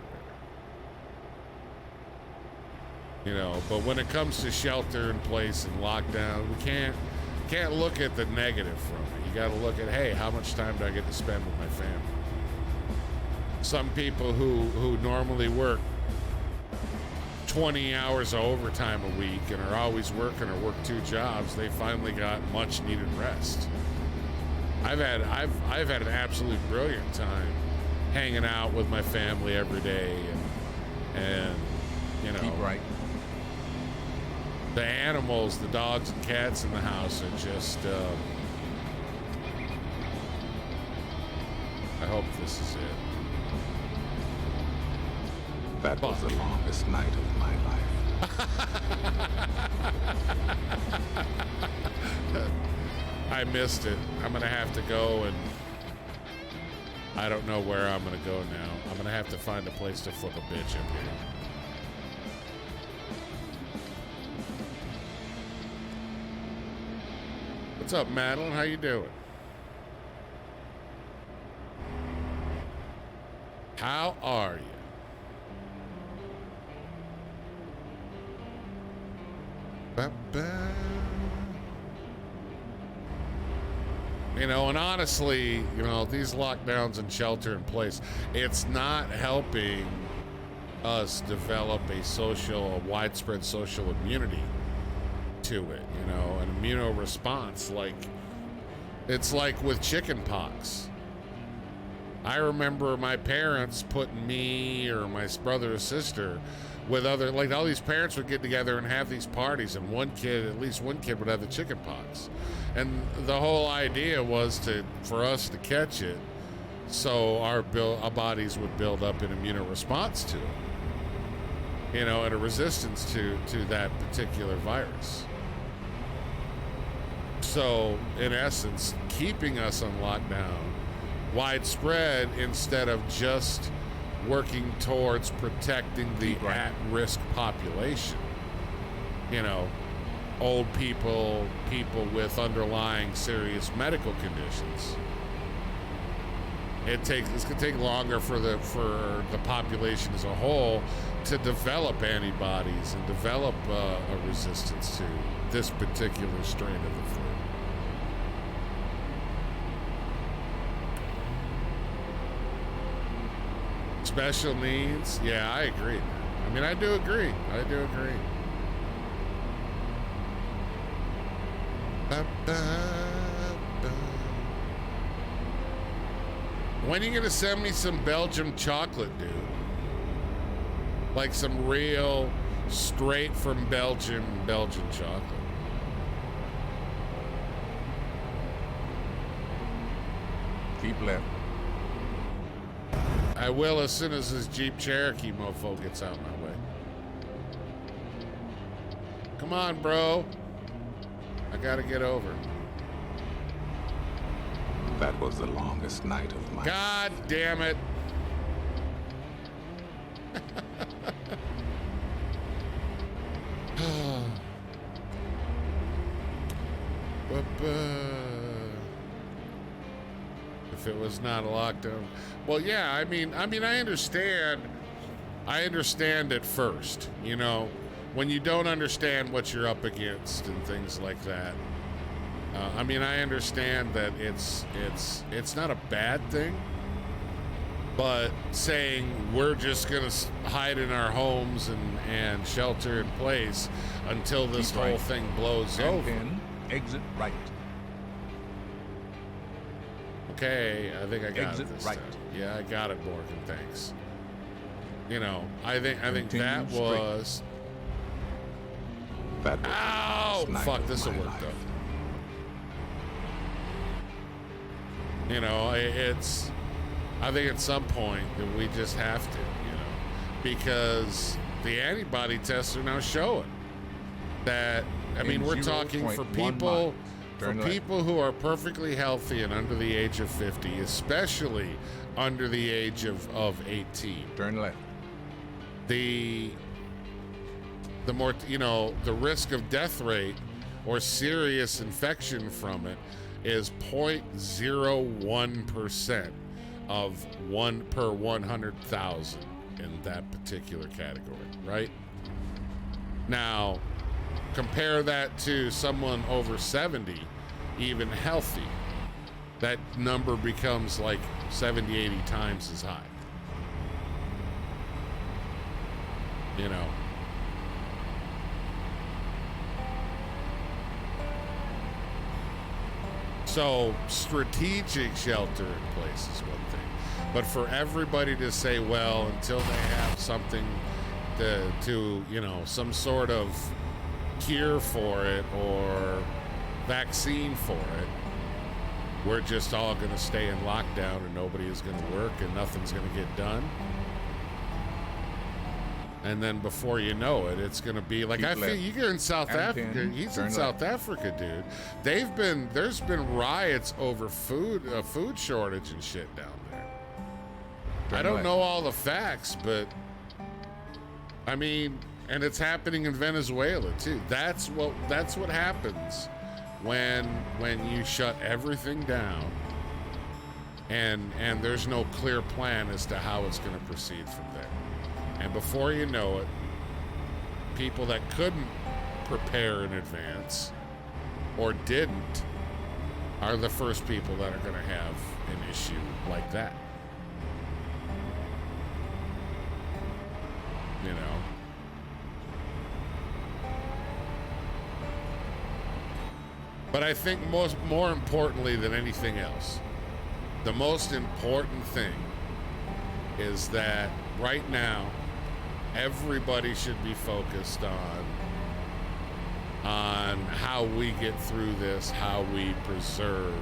Speaker 1: You know, but when it comes to shelter in place and lockdown, we can't look at the negative from it. You got to look at, hey, how much time do I get to spend with my family? Some people who normally work 20 hours of overtime a week and are always working or work 2 jobs, they finally got much needed rest. I've had an absolute brilliant time hanging out with my family every day, and you know,
Speaker 4: keep right.
Speaker 1: The animals, the dogs and cats in the house are just, I hope this is it.
Speaker 4: That was the longest night of my life.
Speaker 1: I missed it. I'm going to have to go, and I don't know where I'm going to go now. I'm going to have to find a place to flip a bitch up here. What's up, Madeline? How you doing? How are you? Ba-ba. You know, and honestly, you know, these lockdowns and shelter in place, it's not helping us develop a widespread social immunity to it, you know, an immuno response. Like, it's like with chicken pox. I remember my parents putting me or my brother or sister with other, like, all these parents would get together and have these parties, and at least one kid would have the chicken pox. And the whole idea was for us to catch it so our bodies would build up an immuno response to it, you know, and a resistance to that particular virus. So, in essence, keeping us on lockdown widespread instead of just working towards protecting the at-risk population. You know, old people, people with underlying serious medical conditions. It's gonna take longer for the population as a whole to develop antibodies and develop a resistance to this particular strain of the flu. Special needs, yeah, I agree. I mean, I do agree. When are you gonna send me some Belgium chocolate, dude? Like some real, straight from Belgium chocolate.
Speaker 4: Keep left.
Speaker 1: I will as soon as this Jeep Cherokee mofo gets out my way. Come on, bro. I gotta get over.
Speaker 4: That was the longest night of my life.
Speaker 1: God damn it. If it was not a lockdown. Well, yeah, I mean, I understand at first, you know, when you don't understand what you're up against and things like that. I mean, I understand that it's not a bad thing, but saying we're just gonna hide in our homes and shelter in place until this whole thing blows over.
Speaker 4: Then exit right.
Speaker 1: Okay, I think I got
Speaker 4: Exit
Speaker 1: it this
Speaker 4: right.
Speaker 1: time. Yeah, I got it, Morgan. Thanks. You know, I think
Speaker 4: Continue
Speaker 1: that
Speaker 4: straight.
Speaker 1: was.
Speaker 4: That was the
Speaker 1: Ow!
Speaker 4: longest night
Speaker 1: Fuck,
Speaker 4: of
Speaker 1: this will
Speaker 4: my
Speaker 1: work
Speaker 4: life.
Speaker 1: though. You know, it's. I think at some point that we just have to, you know, because the antibody tests are now showing that. I mean, we're talking for
Speaker 4: 0.1
Speaker 1: people.
Speaker 4: miles.
Speaker 1: For
Speaker 4: Turn left.
Speaker 1: people who are perfectly healthy and under the age of 50, especially under the age of 18,
Speaker 4: Turn left.
Speaker 1: the more, you know, the risk of death rate or serious infection from it is 0.01% of 1 per 100,000 in that particular category, right? Now, compare that to someone over 70, even healthy. That number becomes like 70, 80 times as high. You know. So, strategic shelter in place is one thing. But for everybody to say, well, until they have something to you know, some sort of cure for it or vaccine for it, we're just all going to stay in lockdown and nobody is going to work and nothing's going to get done. And then before you know it, it's going to be like, I feel you're in South Africa. He's in South Africa, dude. There's been riots over food shortage and shit down there. I don't know all the facts, but I mean, and it's happening in Venezuela too. That's what happens when you shut everything down and there's no clear plan as to how it's going to proceed from there. And before you know it, people that couldn't prepare in advance or didn't are the first people that are going to have an issue like that. You know? But I think more importantly than anything else, the most important thing is that right now, everybody should be focused on how we get through this, how we preserve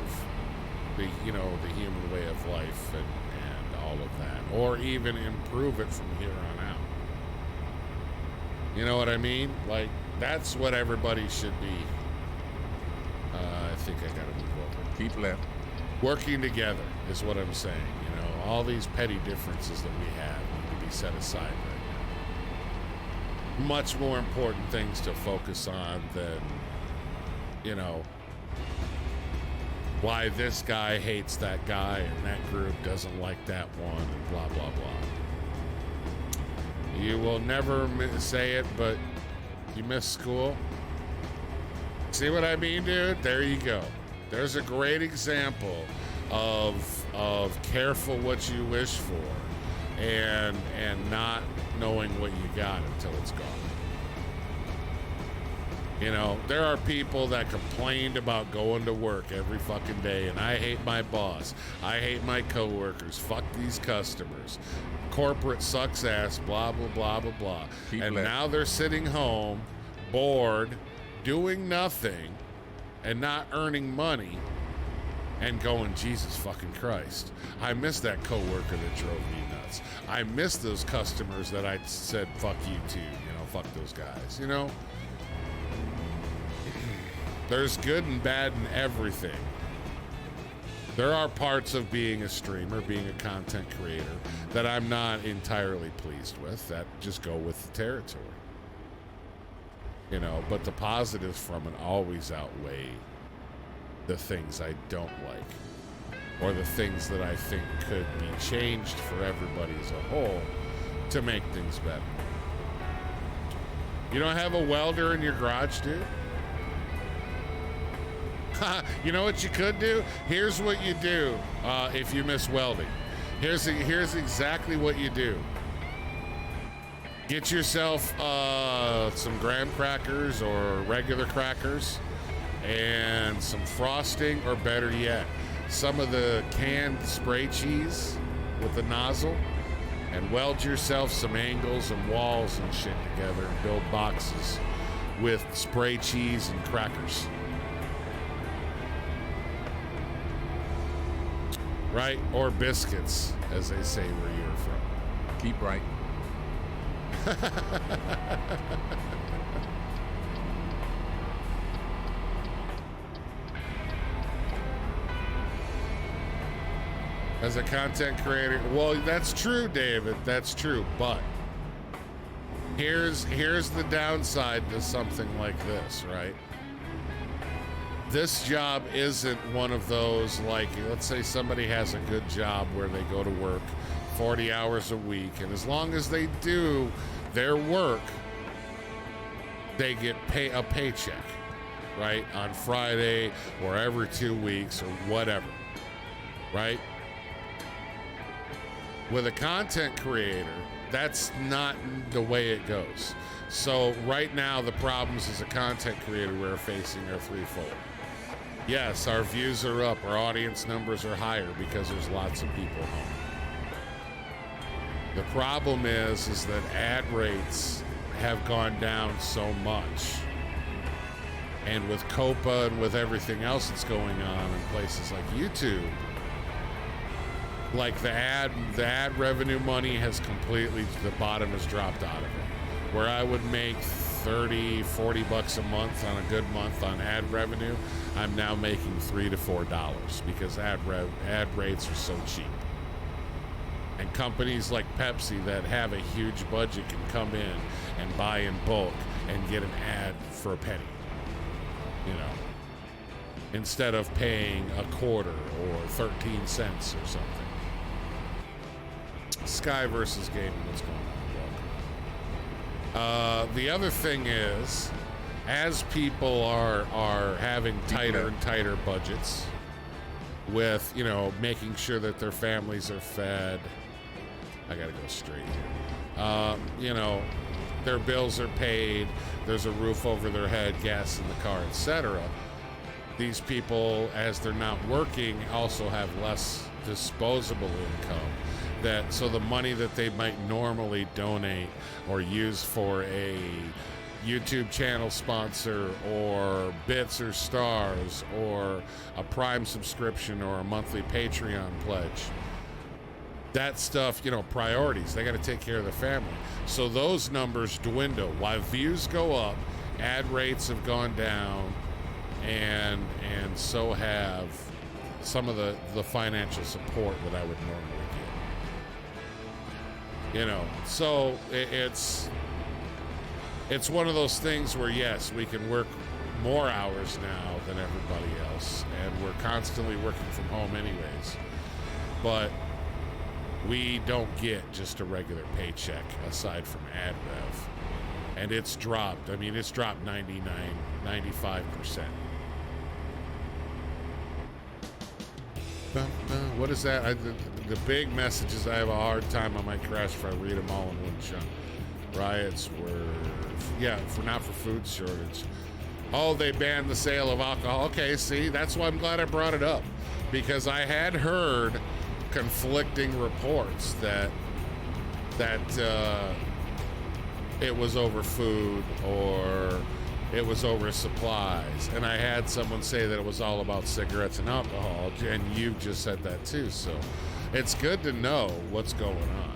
Speaker 1: the human way of life and all of that, or even improve it from here on out. You know what I mean? Like, that's what everybody should be think I gotta move over.
Speaker 4: Keep left.
Speaker 1: Working together is what I'm saying. You know, all these petty differences that we have need to be set aside right now. Much more important things to focus on than, you know, why this guy hates that guy and that group doesn't like that one and blah, blah, blah. You will never say it, but you miss school. See what I mean, dude? There you go. There's a great example of careful what you wish for and not knowing what you got until it's gone. You know, there are people that complained about going to work every fucking day, and I hate my boss. I hate my coworkers. Fuck these customers. Corporate sucks ass, blah, blah, blah, blah, blah. And now they're sitting home, bored, doing nothing, and not earning money, and going, Jesus fucking Christ. I miss that coworker that drove me nuts. I miss those customers that I said, fuck you too. You know, fuck those guys, you know? There's good and bad in everything. There are parts of being a streamer, being a content creator, that I'm not entirely pleased with, that just go with the territory. You know, but the positives from it always outweigh the things I don't like, or the things that I think could be changed for everybody as a whole to make things better. You don't have a welder in your garage, dude? You know what you could do? Here's what you do if you miss welding. Here's exactly what you do. Get yourself some graham crackers or regular crackers and some frosting, or better yet, some of the canned spray cheese with the nozzle, and weld yourself some angles and walls and shit together and build boxes with spray cheese and crackers. Right? Or biscuits, as they say where you're from.
Speaker 4: Keep right.
Speaker 1: As a content creator, well, that's true, David. That's true. But here's the downside to something like this, right? This job isn't one of those, like, let's say somebody has a good job where they go to work 40 hours a week, and as long as they do their work, they get a paycheck, right? On Friday or every 2 weeks or whatever, right? With a content creator, that's not the way it goes. So right now, the problems as a content creator we're facing are threefold. Yes, our views are up, our audience numbers are higher because there's lots of people home. The problem is that ad rates have gone down so much. And with COPA and with everything else that's going on in places like YouTube, like the ad revenue money has completely, the bottom has dropped out of it. Where I would make 30, 40 bucks a month on a good month on ad revenue, I'm now making $3 to $4 because ad rates are so cheap. And companies like Pepsi that have a huge budget can come in and buy in bulk and get an ad for a penny, you know, instead of paying a quarter or 13 cents or something. Sky versus Gaming, what's going on? The other thing is, as people are having tighter and tighter budgets with, you know, making sure that their families are fed, I gotta go straight here. You know, their bills are paid, there's a roof over their head, gas in the car, etc. These people, as they're not working, also have less disposable income. So the money that they might normally donate or use for a YouTube channel sponsor or bits or stars or a Prime subscription or a monthly Patreon pledge, that stuff, you know, priorities, they got to take care of the family. So those numbers dwindle. While views go up, ad rates have gone down, and so have some of the financial support that I would normally get. You know, so it's one of those things where, yes, we can work more hours now than everybody else, and we're constantly working from home anyways, but we don't get just a regular paycheck aside from ad rev. And it's dropped. I mean, it's dropped 95%. What is that? The big messages, I have a hard time on my crash if I read them all in one chunk. Riots were, not for food shortage. Oh, they banned the sale of alcohol. Okay, see, that's why I'm glad I brought it up, because I had heard conflicting reports that it was over food or it was over supplies, and I had someone say that it was all about cigarettes and alcohol, and you just said that too. So it's good to know what's going on.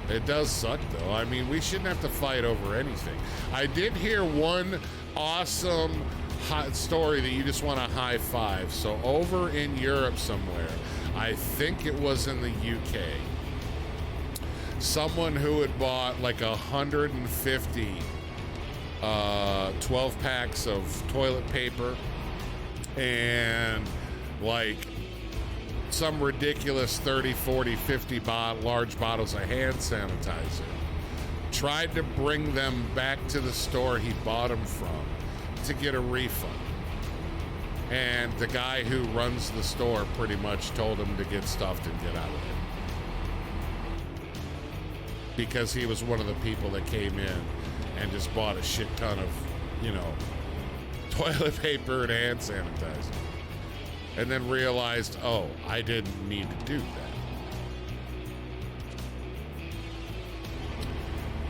Speaker 1: It does suck though. I mean, we shouldn't have to fight over anything. I did hear one awesome story that you just want to high five. So over in Europe somewhere, I think it was in the UK, someone who had bought like 150 12 packs of toilet paper and like some ridiculous 30, 40, 50 large bottles of hand sanitizer, tried to bring them back to the store he bought them from to get a refund. And the guy who runs the store pretty much told him to get stuffed and get out of it, because he was one of the people that came in and just bought a shit ton of, toilet paper and hand sanitizer, and then realized, oh, I didn't need to do that.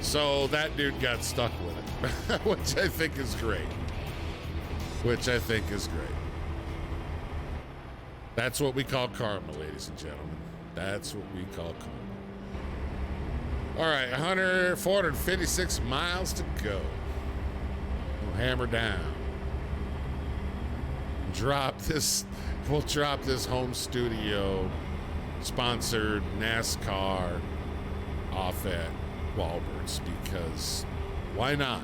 Speaker 1: So that dude got stuck with it, which I think is great. That's what we call karma, ladies and gentlemen. That's what we call karma. All right, 456 miles to go. We'll hammer down. We'll drop this home studio sponsored NASCAR off at Walbert's, because why not?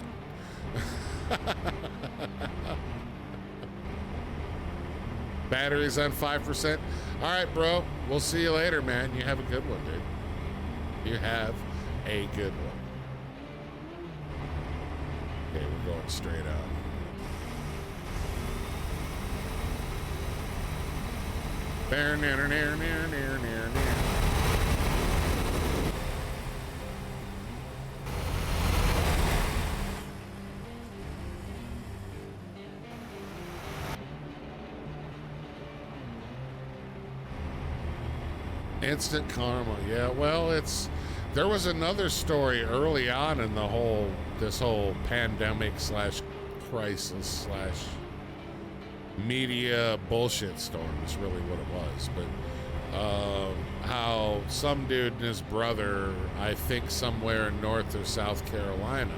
Speaker 1: Battery's on 5%. All right, bro. We'll see you later, man. You have a good one, dude. You have a good one. Okay, we're going straight on. Instant karma. Yeah, well, there was another story early on in this whole pandemic / crisis / media bullshit storm is really what it was. But how some dude and his brother, I think somewhere in North or South Carolina,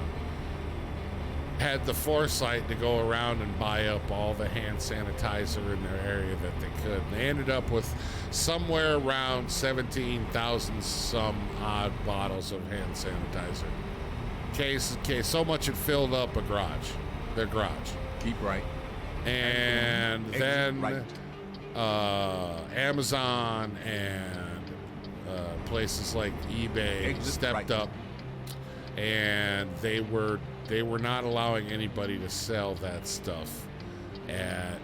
Speaker 1: had the foresight to go around and buy up all the hand sanitizer in their area that they could. And they ended up with somewhere around 17,000 some odd bottles of hand sanitizer. Case, so much it filled up their garage.
Speaker 4: Keep right.
Speaker 1: And then
Speaker 4: right.
Speaker 1: Amazon and places like eBay stepped up, and they were not allowing anybody to sell that stuff at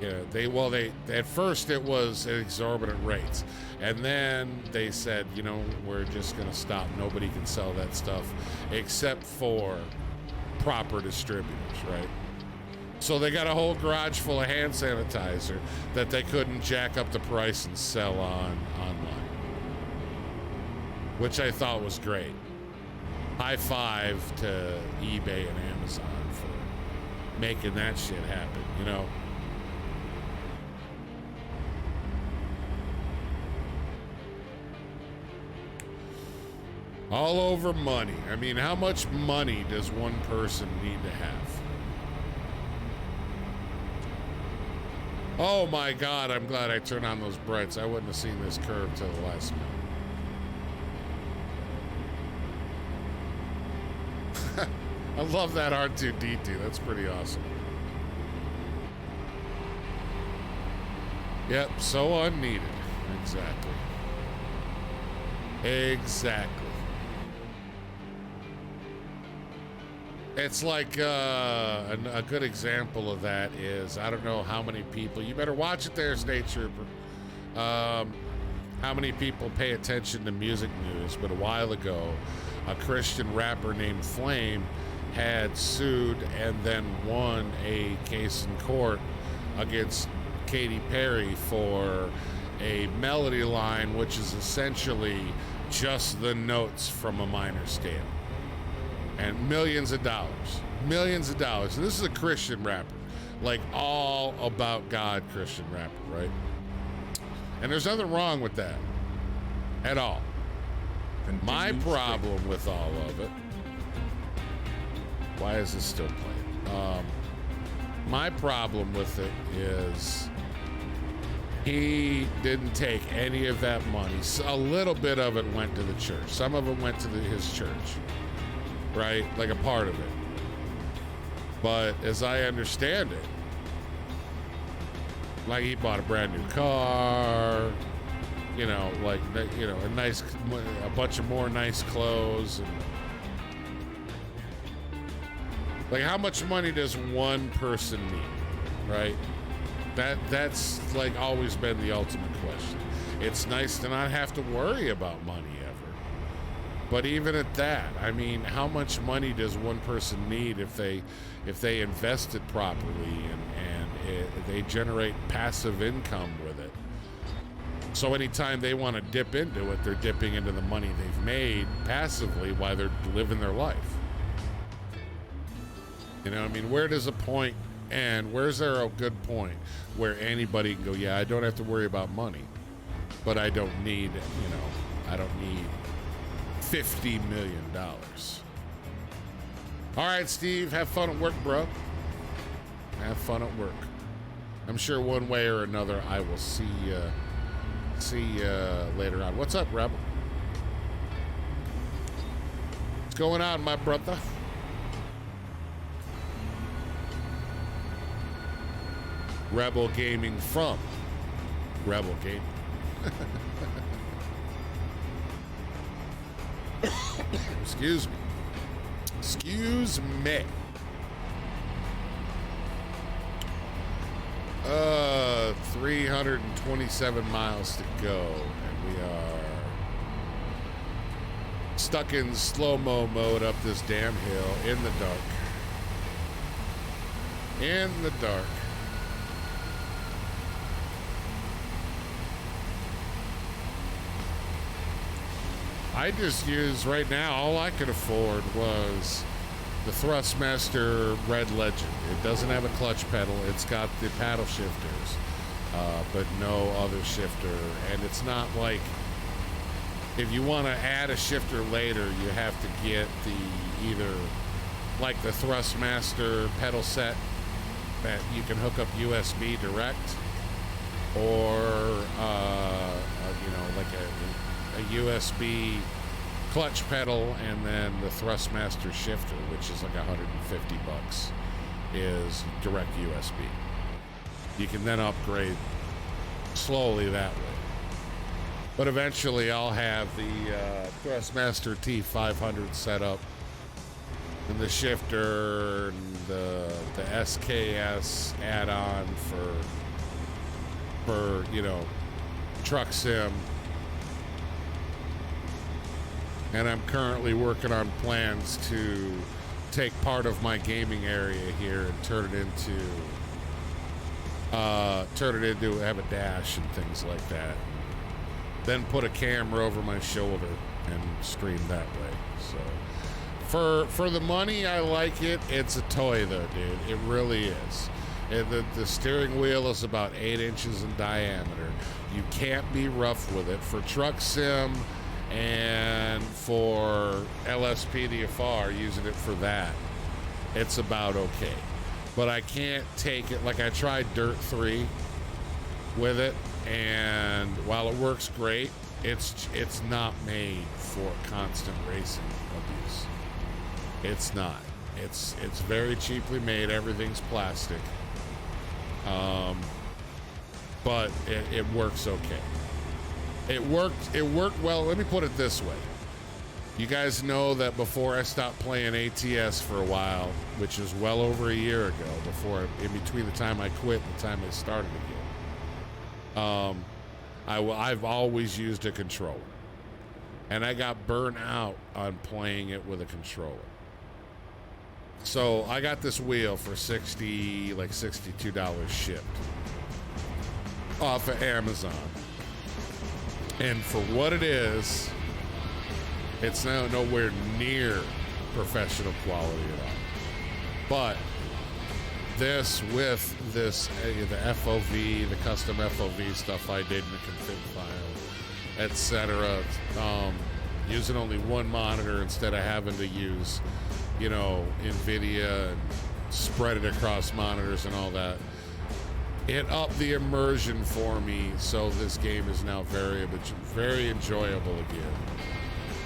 Speaker 1: at first it was at exorbitant rates, and then they said, we're just going to stop. Nobody can sell that stuff except for proper distributors, right? So they got a whole garage full of hand sanitizer that they couldn't jack up the price and sell online, which I thought was great. High five to eBay and Amazon for making that shit happen, All over money. I mean, how much money does one person need to have? Oh my God, I'm glad I turned on those brights. I wouldn't have seen this curve till the last minute. I love that R2-D2. That's pretty awesome. Yep, so unneeded. Exactly. Exactly. It's like a good example of that is, I don't know how many people, you better watch it there, State Trooper. How many people pay attention to music news, but a while ago, a Christian rapper named Flame had sued and then won a case in court against Katy Perry for a melody line, which is essentially just the notes from a minor scale. And millions of dollars. Millions of dollars. And this is a Christian rapper. Like all about God Christian rapper, right? And there's nothing wrong with that. At all. My problem with all of it. Why is this still playing? My problem with it is he didn't take any of that money. A little bit of it went to the church. Some of it went to his church. Right? Like a part of it. But as I understand it, like he bought a brand new car, you know, like, you know, a bunch of more nice clothes. And like, how much money does one person need? Right? That's like always been the ultimate question. It's nice to not have to worry about money ever. But even at that, I mean, how much money does one person need if they invest it properly and they generate passive income with it? So anytime they want to dip into it, they're dipping into the money they've made passively while they're living their life. You know, I mean, where does a point end? Where's there a good point where anybody can go, yeah, I don't have to worry about money, but I don't need, you know, I don't need $50 million. All right, Steve, have fun at work, bro. Have fun at work. I'm sure one way or another I will see you later on. What's up, Rebel? What's going on, my brother? Rebel Gaming from Rebel Gaming. Excuse me. Excuse me. 327 miles to go, and we are stuck in slow-mo mode up this damn hill in the dark. In the dark. I just used, right now, all I could afford was the Thrustmaster Red Legend. It doesn't have a clutch pedal. It's got the paddle shifters, but no other shifter. And it's not like, if you want to add a shifter later, you have to get the either like the Thrustmaster pedal set that you can hook up USB direct, or you know, like a USB clutch pedal, and then the Thrustmaster shifter, which is like $150, is direct USB. You can then upgrade slowly that way. But eventually I'll have the Thrustmaster T500 set up, and the shifter, and the SKS add-on for you know, truck sim. And I'm currently working on plans to take part of my gaming area here and turn it into have a dash and things like that. Then put a camera over my shoulder and stream that way. So for the money, I like it. It's a toy though, dude. It really is. The steering wheel is about 8 inches in diameter. You can't be rough with it. For truck sim And for LSP DFR, using it for that, it's about okay. But I can't take it, like I tried Dirt 3 with it, and while it works great, it's not made for constant racing abuse. It's not. It's very cheaply made. Everything's plastic. But it works okay. It worked well. Let me put it this way. You guys know that before I stopped playing ATS for a while, which is well over a year ago, in between the time I quit and the time I started again, I've always used a controller. And I got burnt out on playing it with a controller. So I got this wheel for $62 shipped off of Amazon. And for what it is, it's now nowhere near professional quality at all. But this, with this, the FOV, the custom FOV stuff I did in the config file, etc., using only one monitor instead of having to use, NVIDIA and spread it across monitors and all that, it upped the immersion for me, so this game is now very enjoyable again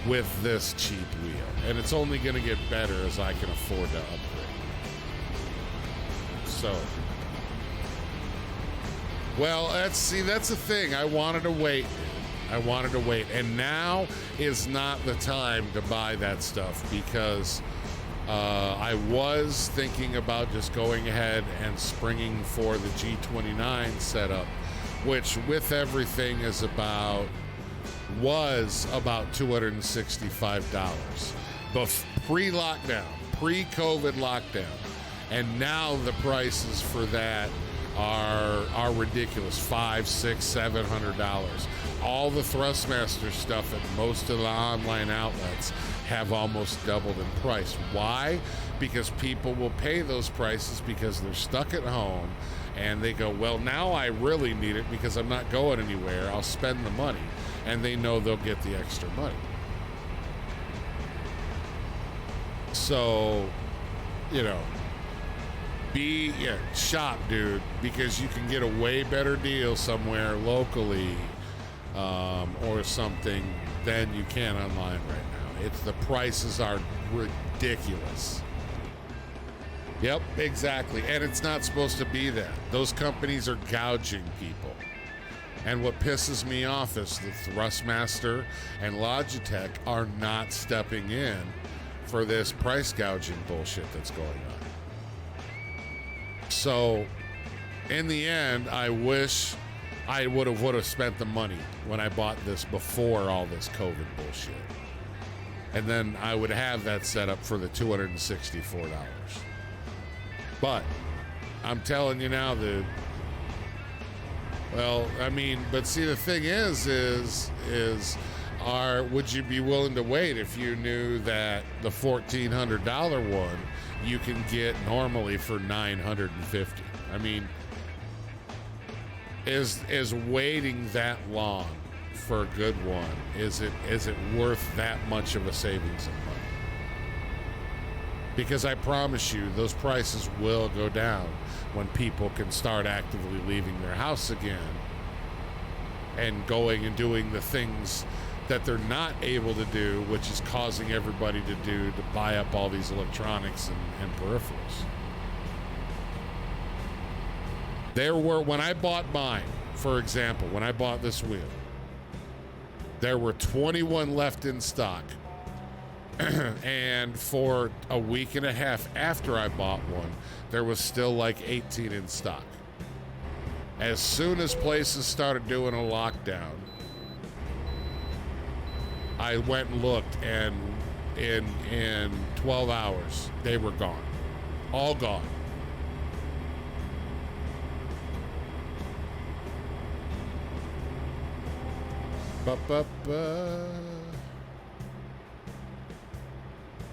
Speaker 1: with this cheap wheel. And it's only going to get better as I can afford to upgrade. So, well, that's the thing. I wanted to wait. And now is not the time to buy that stuff, because I was thinking about just going ahead and springing for the G29 setup, which with everything was about $265 pre-lockdown, pre-COVID lockdown. And now the prices for that are ridiculous. $500, $600, $700. All the Thrustmaster stuff at most of the online outlets have almost doubled in price. Why? Because people will pay those prices because they're stuck at home and they go, well, now I really need it because I'm not going anywhere. I'll spend the money. And they know they'll get the extra money. So, shop, dude, because you can get a way better deal somewhere locally or something than you can online right now. The prices are ridiculous. Yep, exactly. And it's not supposed to be that. Those companies are gouging people. And what pisses me off is the Thrustmaster and Logitech are not stepping in for this price gouging bullshit that's going on. So, in the end, I wish I would have spent the money when I bought this before all this COVID bullshit. And then I would have that set up for the $264. But I'm telling you now, dude. Well, I mean, but see, the thing is would you be willing to wait if you knew that the $1,400 one you can get normally for $950? I mean, is waiting that long for a good one, is it worth that much of a savings of money? Because I promise you, those prices will go down when people can start actively leaving their house again and going and doing the things that they're not able to do, which is causing everybody to buy up all these electronics and peripherals. When I bought mine, for example, when I bought this wheel, there were 21 left in stock. And for a week and a half after I bought one, there was still like 18 in stock. As soon as places started doing a lockdown, I went and looked, and in 12 hours, they were gone. All gone.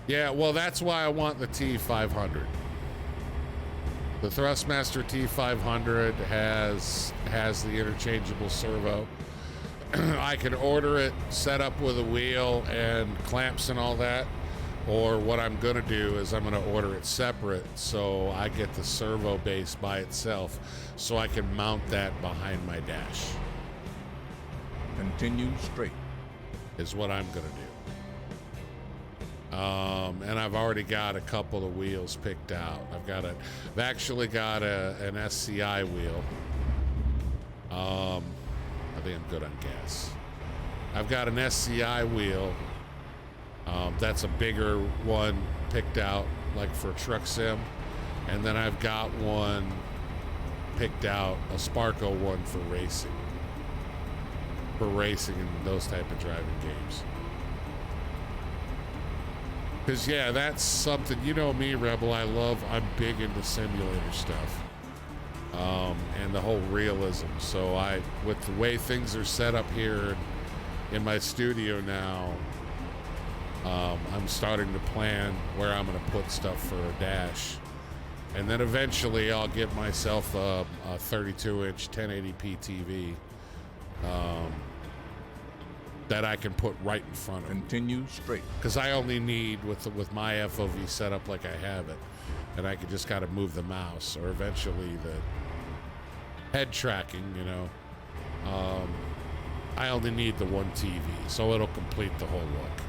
Speaker 1: Yeah, well, that's why I want the T500. The Thrustmaster T500 has the interchangeable servo. I can order it set up with a wheel and clamps and all that. Or what I'm going to do is I'm going to order it separate so I get the servo base by itself so I can mount that behind my dash.
Speaker 4: Continue straight.
Speaker 1: Is what I'm going to do. And I've already got a couple of wheels picked out. I've actually got an SCI wheel. I think I'm good on gas. I've got an SCI wheel. That's a bigger one picked out, like for truck sim. And then I've got one picked out, a Sparco one for racing. For racing and those type of driving games. Because, yeah, that's something, you know me, Rebel, I'm big into simulator stuff. And the whole realism. So with the way things are set up here in my studio now, I'm starting to plan where I'm going to put stuff for a dash. And then eventually I'll get myself a 32-inch 1080p TV that I can put right in front of me.
Speaker 4: Continue straight.
Speaker 1: Because I only need, with my FOV set up like I have it, and I can just kind of move the mouse, or eventually the head tracking, you know. I only need the one TV, so it'll complete the whole look.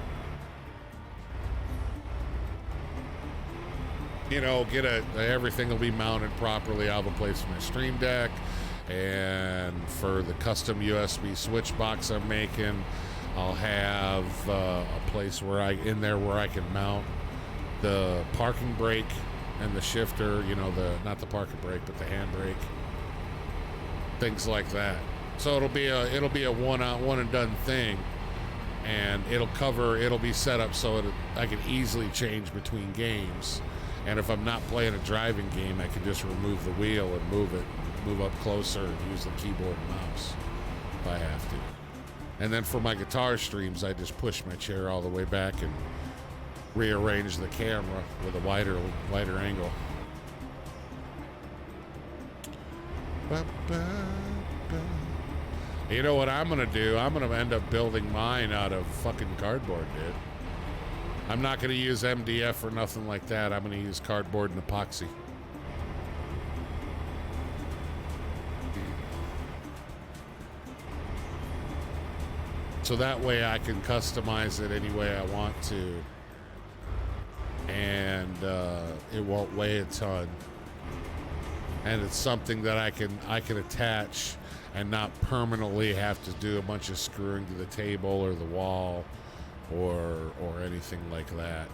Speaker 1: You know, everything will be mounted properly. I'll have a place for my Stream Deck, and for the custom USB switch box I'm making, I'll have a place where I can mount the parking brake and the shifter. You know, not the parking brake, but the handbrake, things like that. So it'll be a one and done thing, and it'll be set up so I can easily change between games. And if I'm not playing a driving game, I can just remove the wheel and move up closer and use the keyboard and mouse if I have to. And then for my guitar streams, I just push my chair all the way back and rearrange the camera with a wider angle. You know what I'm gonna do? I'm gonna end up building mine out of fucking cardboard, dude. I'm not going to use MDF or nothing like that. I'm going to use cardboard and epoxy. So that way I can customize it any way I want to. And it won't weigh a ton. And it's something that I can attach and not permanently have to do a bunch of screwing to the table or the wall or anything like that.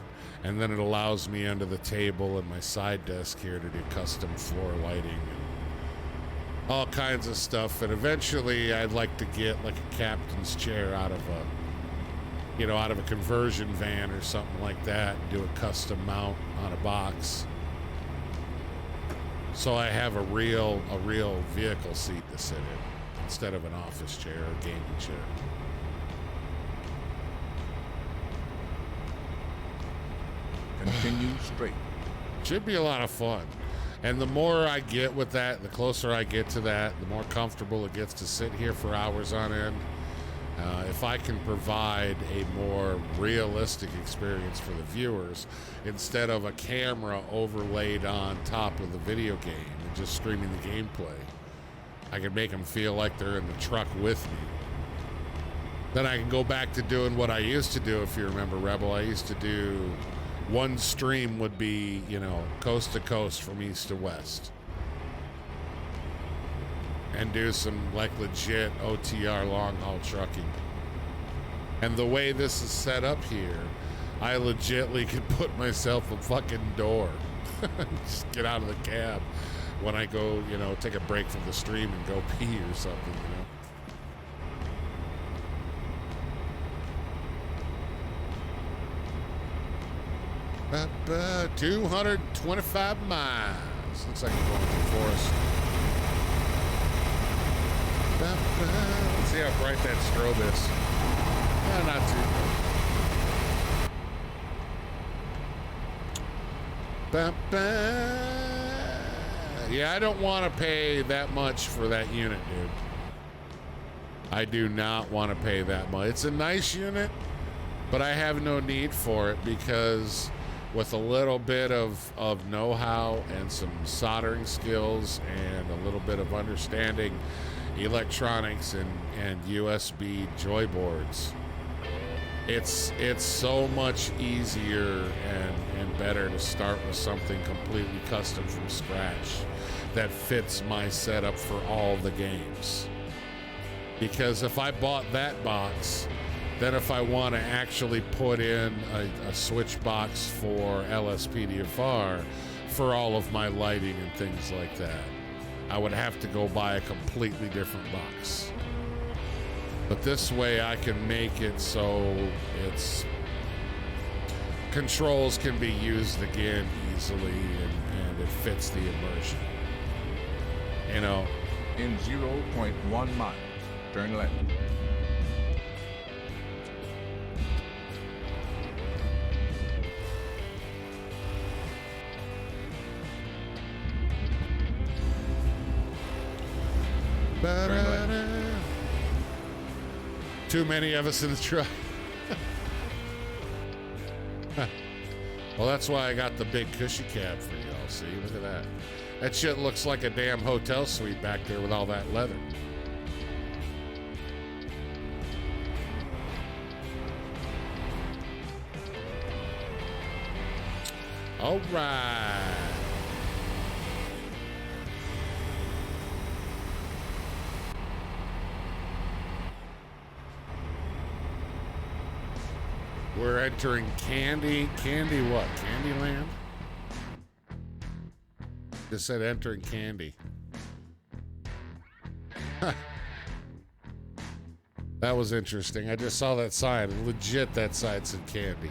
Speaker 1: And then it allows me under the table and my side desk here to do custom floor lighting and all kinds of stuff. And eventually I'd like to get like a captain's chair out of a conversion van or something like that and do a custom mount on a box. So I have a real vehicle seat to sit in instead of an office chair or gaming chair.
Speaker 4: Continue straight.
Speaker 1: Should be a lot of fun. And the more I get with that, the closer I get to that, the more comfortable it gets to sit here for hours on end. If I can provide a more realistic experience for the viewers, instead of a camera overlaid on top of the video game and just streaming the gameplay, I can make them feel like they're in the truck with me. Then I can go back to doing what I used to do. If you remember, Rebel, I used to do one stream would be, coast to coast from east to west. And do some like legit OTR long haul trucking. And the way this is set up here, I legitly could put myself a fucking door. Just get out of the cab when I go, take a break from the stream and go pee or something, 225 miles. Looks like we're going through the forest. Let's see how bright that strobe is. Yeah, not too bad. Yeah, I don't want to pay that much for that unit, dude. I do not want to pay that much. It's a nice unit, but I have no need for it because with a little bit of know-how and some soldering skills and a little bit of understanding electronics and USB joy boards, it's so much easier and better to start with something completely custom from scratch that fits my setup for all the games. Because if I bought that box, then if I want to actually put in a switch box for LSPDFR for all of my lighting and things like that, I would have to go buy a completely different box. But this way I can make it so its controls can be used again easily and it fits the immersion. You know?
Speaker 4: In 0.1 mile, turn left.
Speaker 1: Too many of us in the truck. Well, that's why I got the big cushy cab for y'all. See, look at that. That shit looks like a damn hotel suite back there with all that leather. All right. We're entering Candy what? Candyland? Just said entering Candy. That was interesting. I just saw that sign. Legit, that sign said Candy.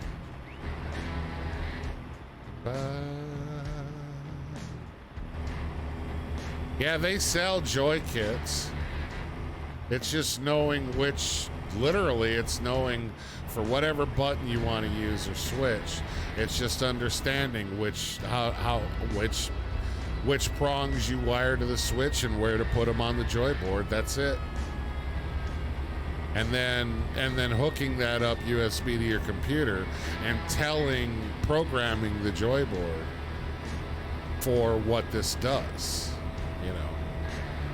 Speaker 1: Yeah, they sell joy kits. It's just knowing which, literally, it's knowing for whatever button you want to use or switch. It's just understanding which prongs you wire to the switch and where to put them on the joy board. That's it. And then hooking that up USB to your computer and programming the joy board for what this does, you know.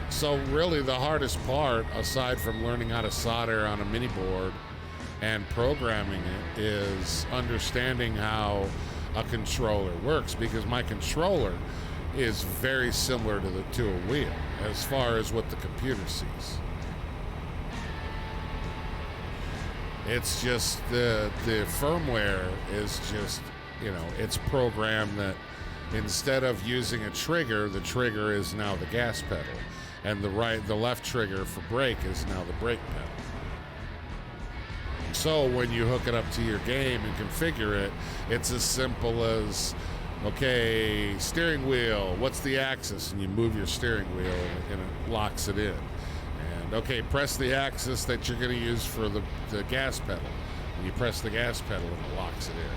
Speaker 1: So really the hardest part, aside from learning how to solder on a mini board and programming it, is understanding how a controller works, because my controller is very similar to a wheel as far as what the computer sees. It's just the firmware is just, you know, it's programmed that instead of using a trigger, the trigger is now the gas pedal, and the left trigger for brake is now the brake pedal. So when you hook it up to your game and configure it, it's as simple as, okay, steering wheel, what's the axis? And you move your steering wheel and it locks it in. And okay, press the axis that you're going to use for the gas pedal. And you press the gas pedal and it locks it in.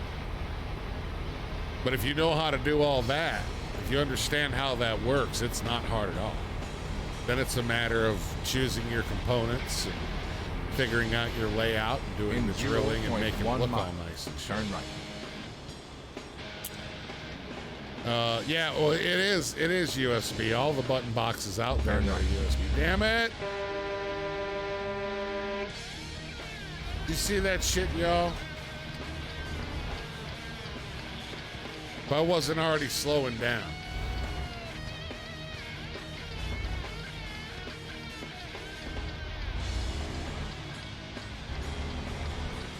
Speaker 1: But if you know how to do all that, if you understand how that works, it's not hard at all. Then it's a matter of choosing your components and figuring out your layout and doing the drilling and making it look all nice and sharp.
Speaker 4: Turn right.
Speaker 1: Yeah, well, it is USB. All the button boxes out there are USB. Damn it! You see that shit, y'all? If I wasn't already slowing down.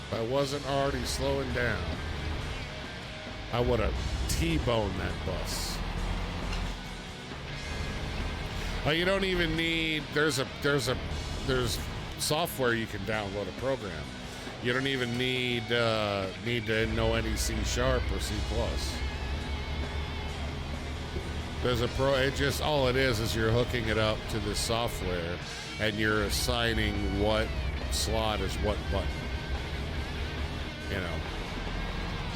Speaker 1: If I wasn't already slowing down, I would have T-boned that bus. Oh, you don't even need, there's software you can download a program. You don't even need to know any C# or C+. There's a it just, all it is you're hooking it up to this software and you're assigning what slot is what button. You know.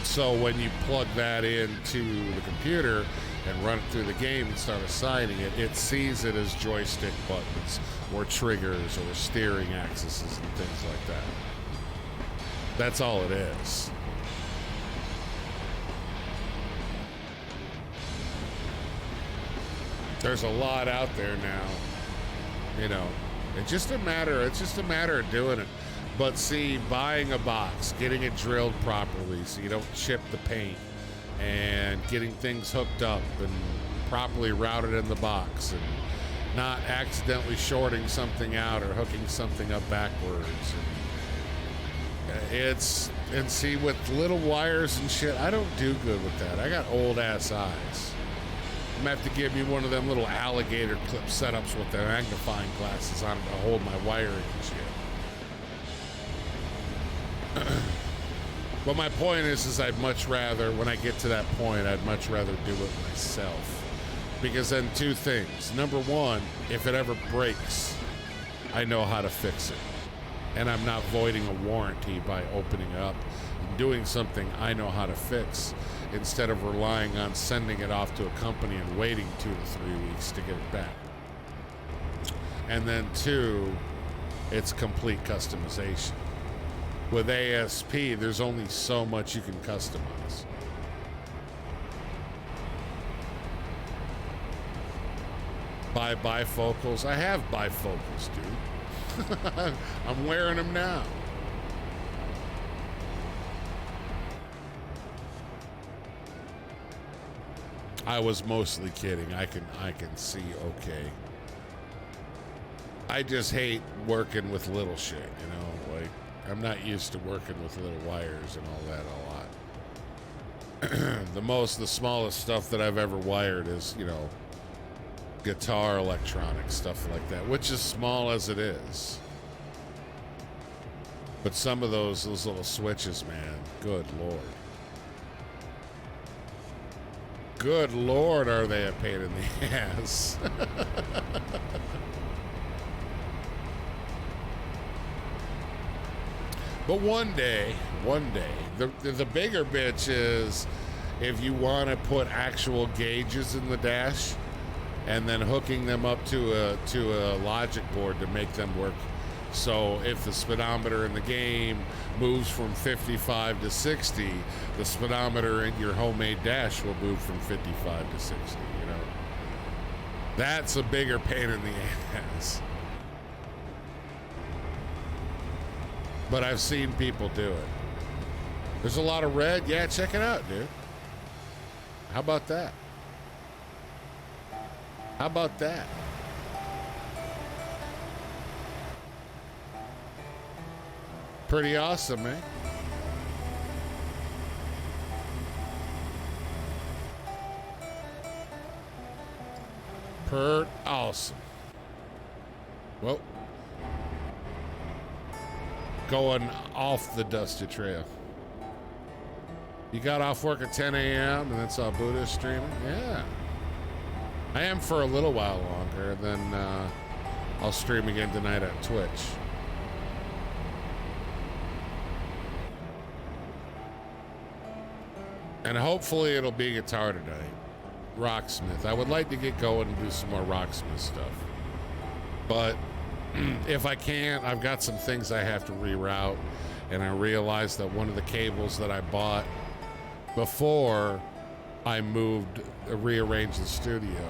Speaker 1: So when you plug that into the computer and run it through the game and start assigning it, it sees it as joystick buttons or triggers or steering axes and things like that. That's all it is. There's a lot out there now, you know. It's just a matter of doing it. But see, buying a box, getting it drilled properly so you don't chip the paint, and getting things hooked up and properly routed in the box, and not accidentally shorting something out or hooking something up backwards. And see, with little wires and shit, I don't do good with that. I got old ass eyes. I'm gonna have to give me one of them little alligator clip setups with the magnifying glasses on it to hold my wiring and shit. But my point is I'd much rather, when I get to that point, I'd much rather do it myself. Because then two things. Number one, if it ever breaks, I know how to fix it. And I'm not voiding a warranty by opening up and doing something I know how to fix, instead of relying on sending it off to a company and waiting 2 to 3 weeks to get it back. And then two, it's complete customization. With ASP, there's only so much you can customize. Buy bifocals. I have bifocals, dude. I'm wearing them now. I was mostly kidding. I can see okay. I just hate working with little shit, you know, like I'm not used to working with little wires and all that a lot. The smallest stuff that I've ever wired is, you know, guitar electronics, stuff like that, which is small as it is. But some of those little switches, man, good Lord. Good Lord, are they a pain in the ass. But one day, the bigger bitch is if you want to put actual gauges in the dash and then hooking them up to a logic board to make them work. So if the speedometer in the game moves from 55 to 60, the speedometer in your homemade dash will move from 55 to 60, you know. That's a bigger pain in the ass. But I've seen people do it. There's a lot of red. Yeah, check it out, dude. How about that? How about that? Pretty awesome, eh? Awesome. Well, going off the dusty trail. You got off work at 10 a.m. and then saw Buddha streaming? Yeah. I am for a little while longer, then I'll stream again tonight on Twitch. And hopefully it'll be guitar tonight. Rocksmith. I would like to get going and do some more Rocksmith stuff. But if I can't, I've got some things I have to reroute. And I realized that one of the cables that I bought before I rearranged the studio,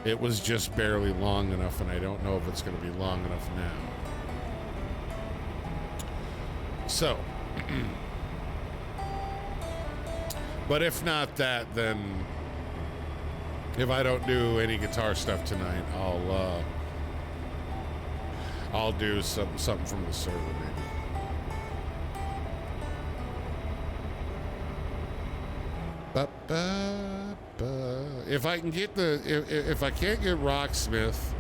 Speaker 1: it was just barely long enough, and I don't know if it's going to be long enough now. So, but if not that, then if I don't do any guitar stuff tonight, I'll do something from the server maybe. If I can get if I can't get Rocksmith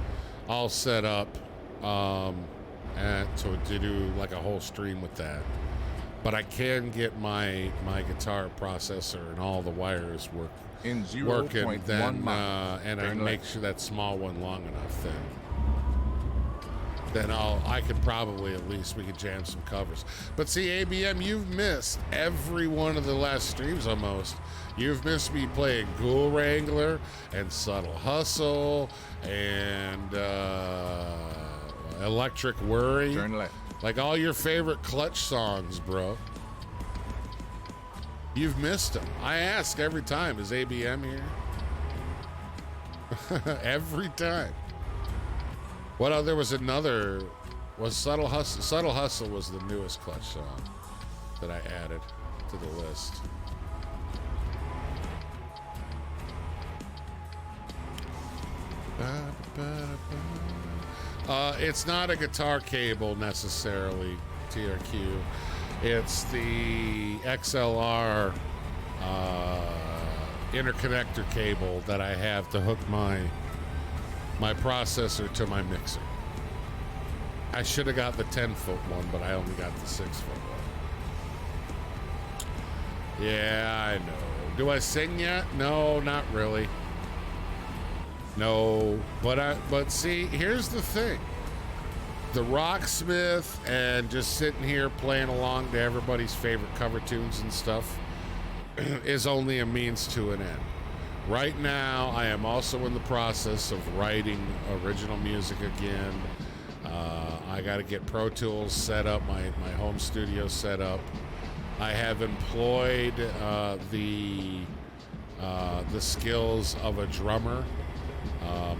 Speaker 1: all set up to do like a whole stream with that, but I can get my guitar processor and all the wires working then, and I make sure that small one long enough then. then I could probably, at least we could jam some covers. But see, ABM, you've missed every one of the last streams almost. You've missed me playing Ghoul Wrangler and Subtle Hustle and Electric Worry.
Speaker 4: Turn left.
Speaker 1: Like all your favorite Clutch songs, bro. You've missed them. I ask every time, is ABM here? Every time. What there was another, was Subtle Hustle. Subtle Hustle was the newest Clutch song that I added to the list. It's not a guitar cable necessarily, TRQ. It's the XLR interconnector cable that I have to hook my processor to my mixer. I should have got the 10-foot one, but I only got the 6-foot one. Yeah, I know. Do I sing yet? No, not really. No, but see, here's the thing. The Rocksmith and just sitting here playing along to everybody's favorite cover tunes and stuff is only a means to an end. Right now, I am also in the process of writing original music again. I got to get Pro Tools set up, my home studio set up. I have employed the skills of a drummer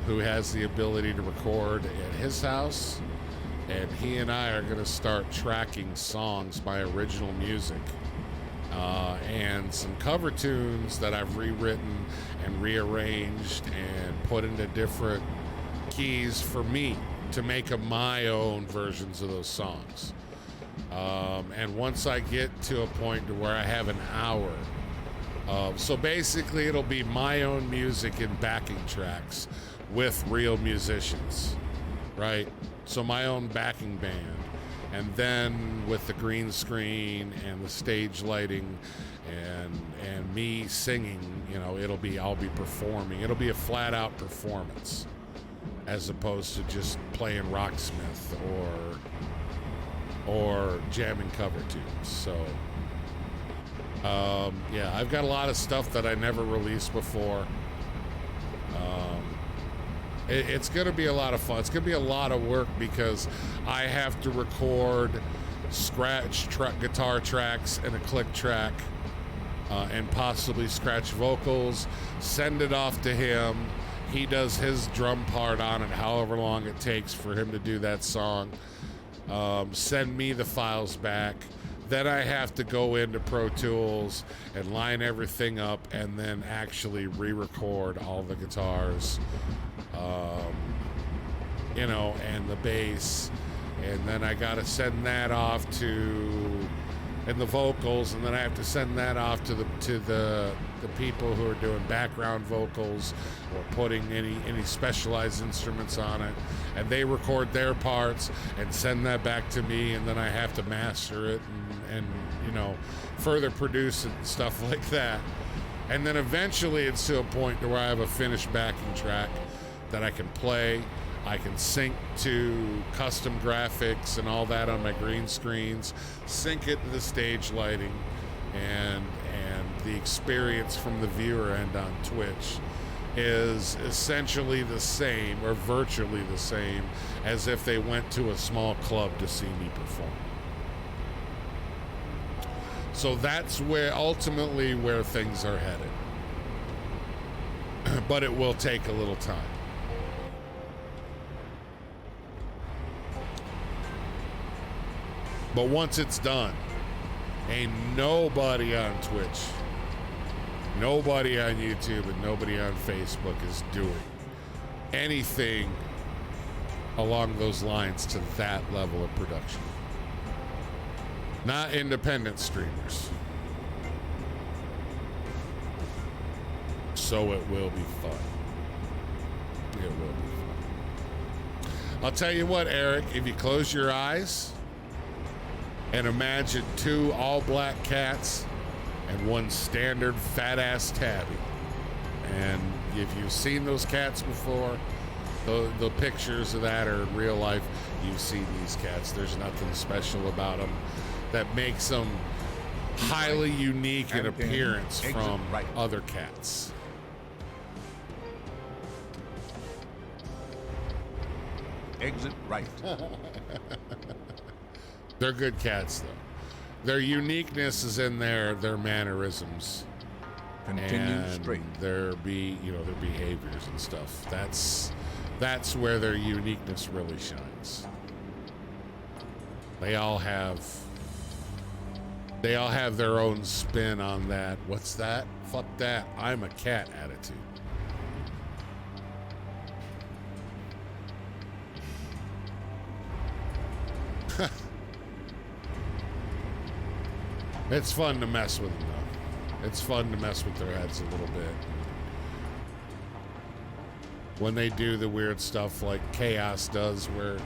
Speaker 1: who has the ability to record at his house, and he and I are going to start tracking songs, my original music, and some cover tunes that I've rewritten and rearranged and put into different keys for me to make them my own versions of those songs. And once I get to a point to where I have an hour, so basically it'll be my own music in backing tracks with real musicians, right? So my own backing band, and then with the green screen and the stage lighting and me singing, you know, I'll be performing. It'll be a flat out performance as opposed to just playing Rocksmith or jamming cover tunes. So yeah, I've got a lot of stuff that I never released before. It's going to be a lot of fun. It's going to be a lot of work because I have to record scratch guitar tracks and a click track and possibly scratch vocals, send it off to him. He does his drum part on it, however long it takes for him to do that song. Send me the files back. Then I have to go into Pro Tools and line everything up and then actually re-record all the guitars, you know, and the bass. And then I got to send that off and the vocals, and then I have to send that off to the people who are doing background vocals or putting any specialized instruments on it, and they record their parts and send that back to me, and then I have to master it and you know, further produce it and stuff like that. And then eventually it's to a point to where I have a finished backing track that I can play. I can sync to custom graphics and all that on my green screens, sync it to the stage lighting, and the experience from the viewer end on Twitch is essentially the same, or virtually the same, as if they went to a small club to see me perform. So that's ultimately where things are headed. But it will take a little time. But once it's done, ain't nobody on Twitch, nobody on YouTube, and nobody on Facebook is doing anything along those lines to that level of production. Not independent streamers. So it will be fun. It will be fun. I'll tell you what, Eric, if you close your eyes and imagine 2 all-black cats and 1 standard fat-ass tabby. And if you've seen those cats before, The pictures of that are in real life. You see these cats. There's nothing special about them that makes them highly unique in appearance from other cats.
Speaker 4: Exit right.
Speaker 1: They're good cats, though. Their uniqueness is in their mannerisms.
Speaker 4: Continue straight.
Speaker 1: Their behaviors and stuff. That's where their uniqueness really shines. They all have their own spin on that. What's that? Fuck that. I'm a cat attitude. It's fun to mess with them, though. It's fun to mess with their heads a little bit. When they do the weird stuff like Chaos does, where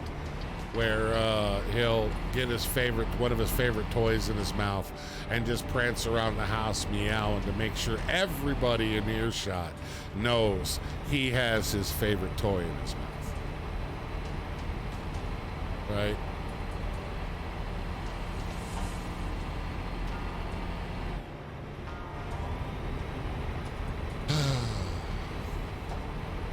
Speaker 1: he'll get one of his favorite toys in his mouth and just prance around the house meowing to make sure everybody in earshot knows he has his favorite toy in his mouth. Right?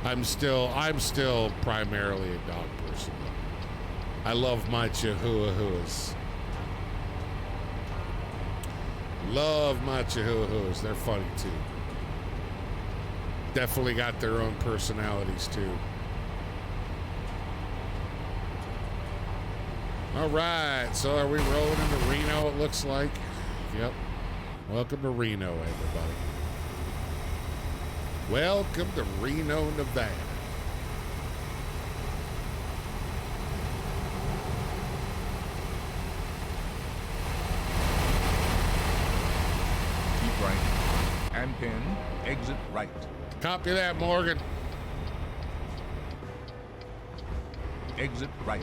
Speaker 1: I'm still primarily a dog person, though. I love my Chihuahuas. Love my Chihuahuas. They're funny, too. Definitely got their own personalities, too. All right, so are we rolling into Reno, it looks like? Yep. Welcome to Reno, everybody. Welcome to Reno, Nevada.
Speaker 4: Keep right. And 10, exit right.
Speaker 1: Copy that, Morgan.
Speaker 4: Exit right.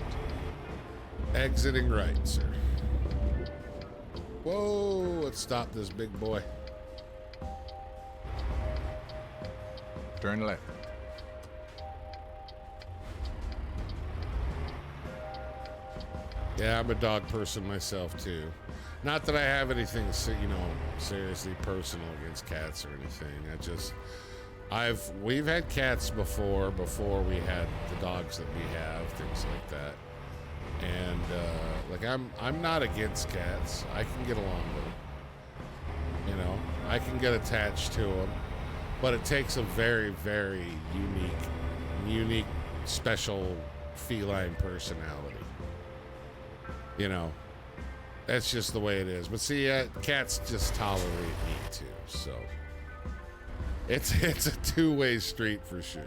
Speaker 1: Exiting right, sir. Whoa, let's stop this big boy.
Speaker 4: Turn left.
Speaker 1: Yeah, I'm a dog person myself, too. Not that I have anything, seriously personal against cats or anything. We've had cats before we had the dogs that we have, things like that. And, I'm not against cats. I can get along with them. I can get attached to them. But it takes a very, very unique, special feline personality. That's just the way it is. But see, cats just tolerate me too. So it's a two-way street for sure.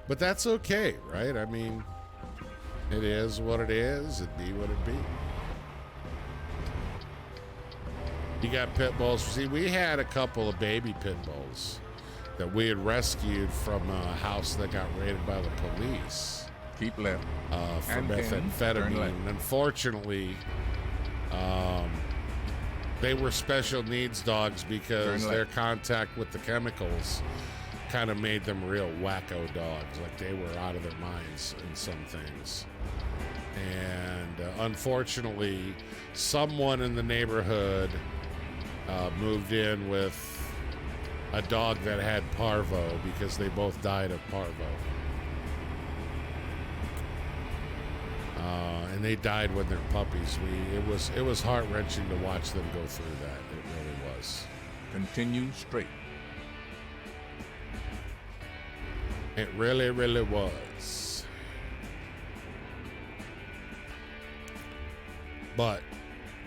Speaker 1: But that's okay, right? I mean, it is what it is. It be what it be. You got pit bulls. See, we had a couple of baby pit bulls that we had rescued from a house that got raided by the police.
Speaker 4: Keep left.
Speaker 1: For methamphetamine. Unfortunately, they were special needs dogs because their contact with the chemicals kind of made them real wacko dogs. Like they were out of their minds in some things. And unfortunately, someone in the neighborhood moved in with a dog that had parvo because they both died of parvo. And they died when they're puppies. It was heart-wrenching to watch them go through that. It really was.
Speaker 4: Continue straight.
Speaker 1: It really, really was. But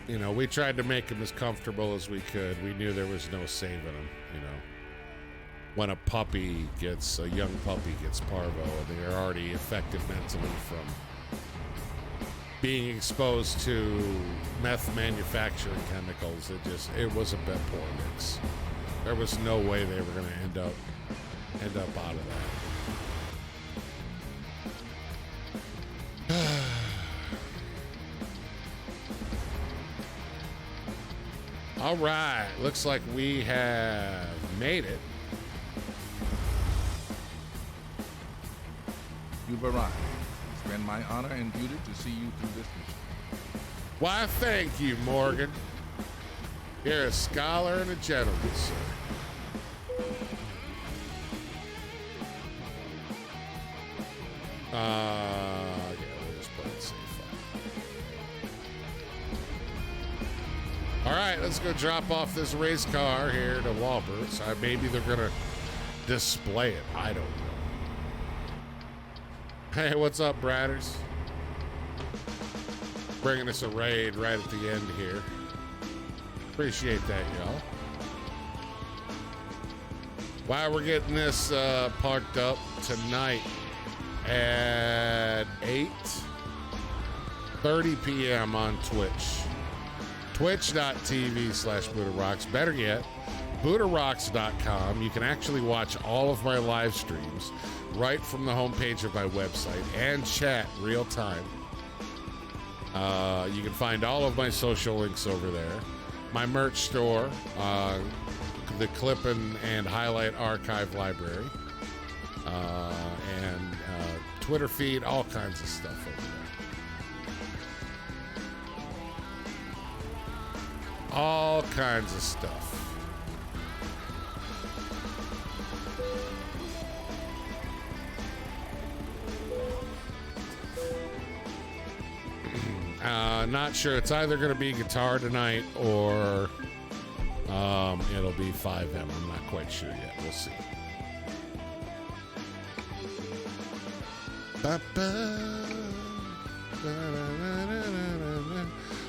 Speaker 1: we tried to make them as comfortable as we could. We knew there was no saving them, When a young puppy gets parvo, they're already affected mentally from being exposed to meth manufacturing chemicals. It was a bit poor mix. There was no way they were going to end up out of that. All right, looks like we have made it
Speaker 4: You've arrived. It's been my honor and duty to see you through this mission.
Speaker 1: Why, thank you, Morgan. You're a scholar and a gentleman, sir. Yeah, we'll just play it safe. All right, let's go drop off this race car here to Walbert's. Maybe they're gonna display it. I don't know. Hey, what's up, Bradders? Bringing us a raid right at the end here. Appreciate that, y'all. While we're getting this parked up tonight at 8:30 p.m. on Twitch. Twitch.tv/BuddhaRocks. Better yet, BuddhaRocks.com. You can actually watch all of my live streams right from the homepage of my website and chat real time. You can find all of my social links over there. My merch store, the clip and highlight archive library, and Twitter feed, all kinds of stuff over there. All kinds of stuff. Not sure. It's either going to be guitar tonight or it'll be 5M. I'm not quite sure yet. We'll see.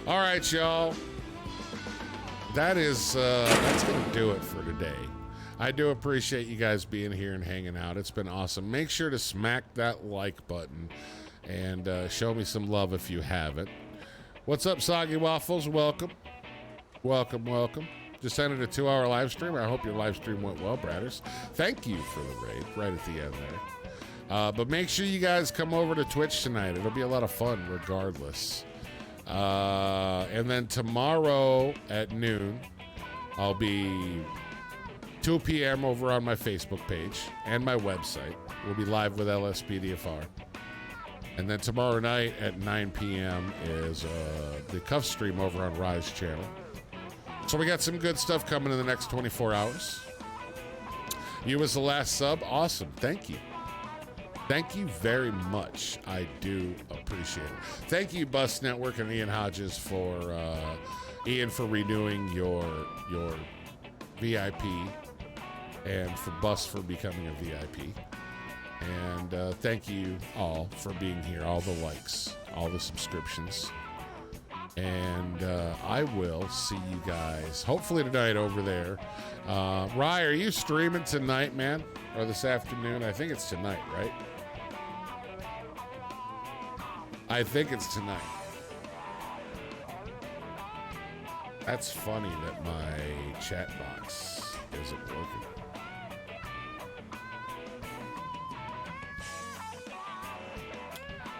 Speaker 1: All right, y'all. That's gonna do it for today. I do appreciate you guys being here and hanging out. It's been awesome. Make sure to smack that like button and show me some love if you haven't. What's up, Soggy Waffles? Welcome. Just ended a 2-hour live stream. I hope your live stream went well, Bradders. Thank you for the raid right at the end there. But make sure you guys come over to Twitch tonight. It'll be a lot of fun regardless. And then tomorrow at noon, I'll be 2 p.m. over on my Facebook page and my website. We'll be live with LSPDFR. And then tomorrow night at 9 p.m. is the Cuff stream over on Rise channel. So we got some good stuff coming in the next 24 hours. You was the last sub. Awesome. Thank you. Thank you very much. I do appreciate it. Thank you, Bus Network and Ian Hodges for renewing your VIP, and for Bus for becoming a VIP. And thank you all for being here, all the likes, all the subscriptions. And I will see you guys hopefully tonight over there. Rye, are you streaming tonight, man? Or this afternoon? I think it's tonight, right? I think it's tonight. That's funny that my chat box isn't working.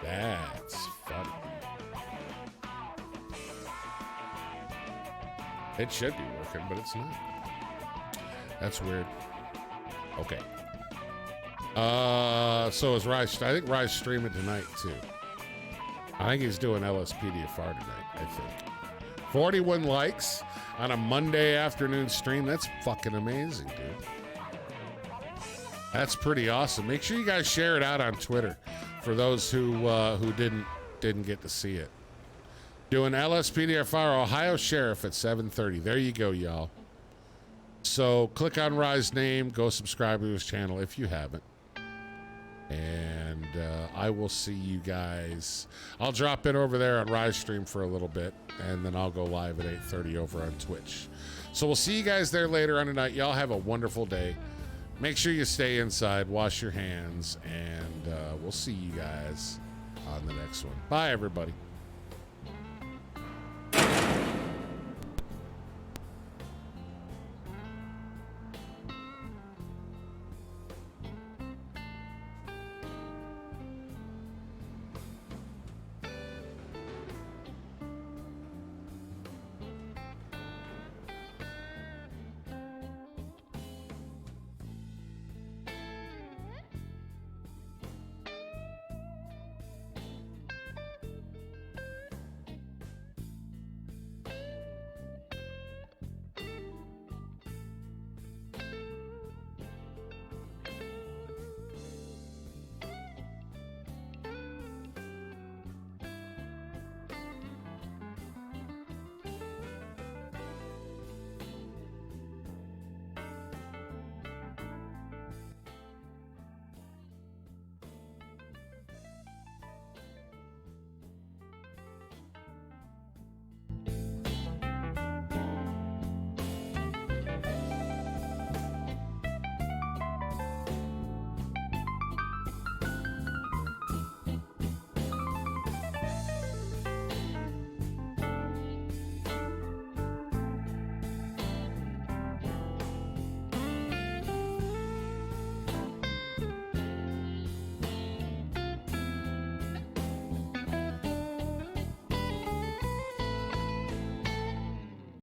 Speaker 1: That's funny. It should be working, but it's not. That's weird. Okay. So is Rise. I think Rise streaming tonight too. I think he's doing LSPDFR tonight, I think. 41 likes on a Monday afternoon stream. That's fucking amazing, dude. That's pretty awesome. Make sure you guys share it out on Twitter for those who didn't get to see it. Doing LSPDFR Ohio Sheriff at 7:30. There you go, y'all. So click on Rye's name. Go subscribe to his channel if you haven't. And I will see you guys. I'll drop in over there on Rise stream for a little bit, and then I'll go live at 8:30 over on Twitch. So we'll see you guys there later on tonight. Y'all have a wonderful day. Make sure you stay inside, wash your hands, and we'll see you guys on the next one. Bye, everybody.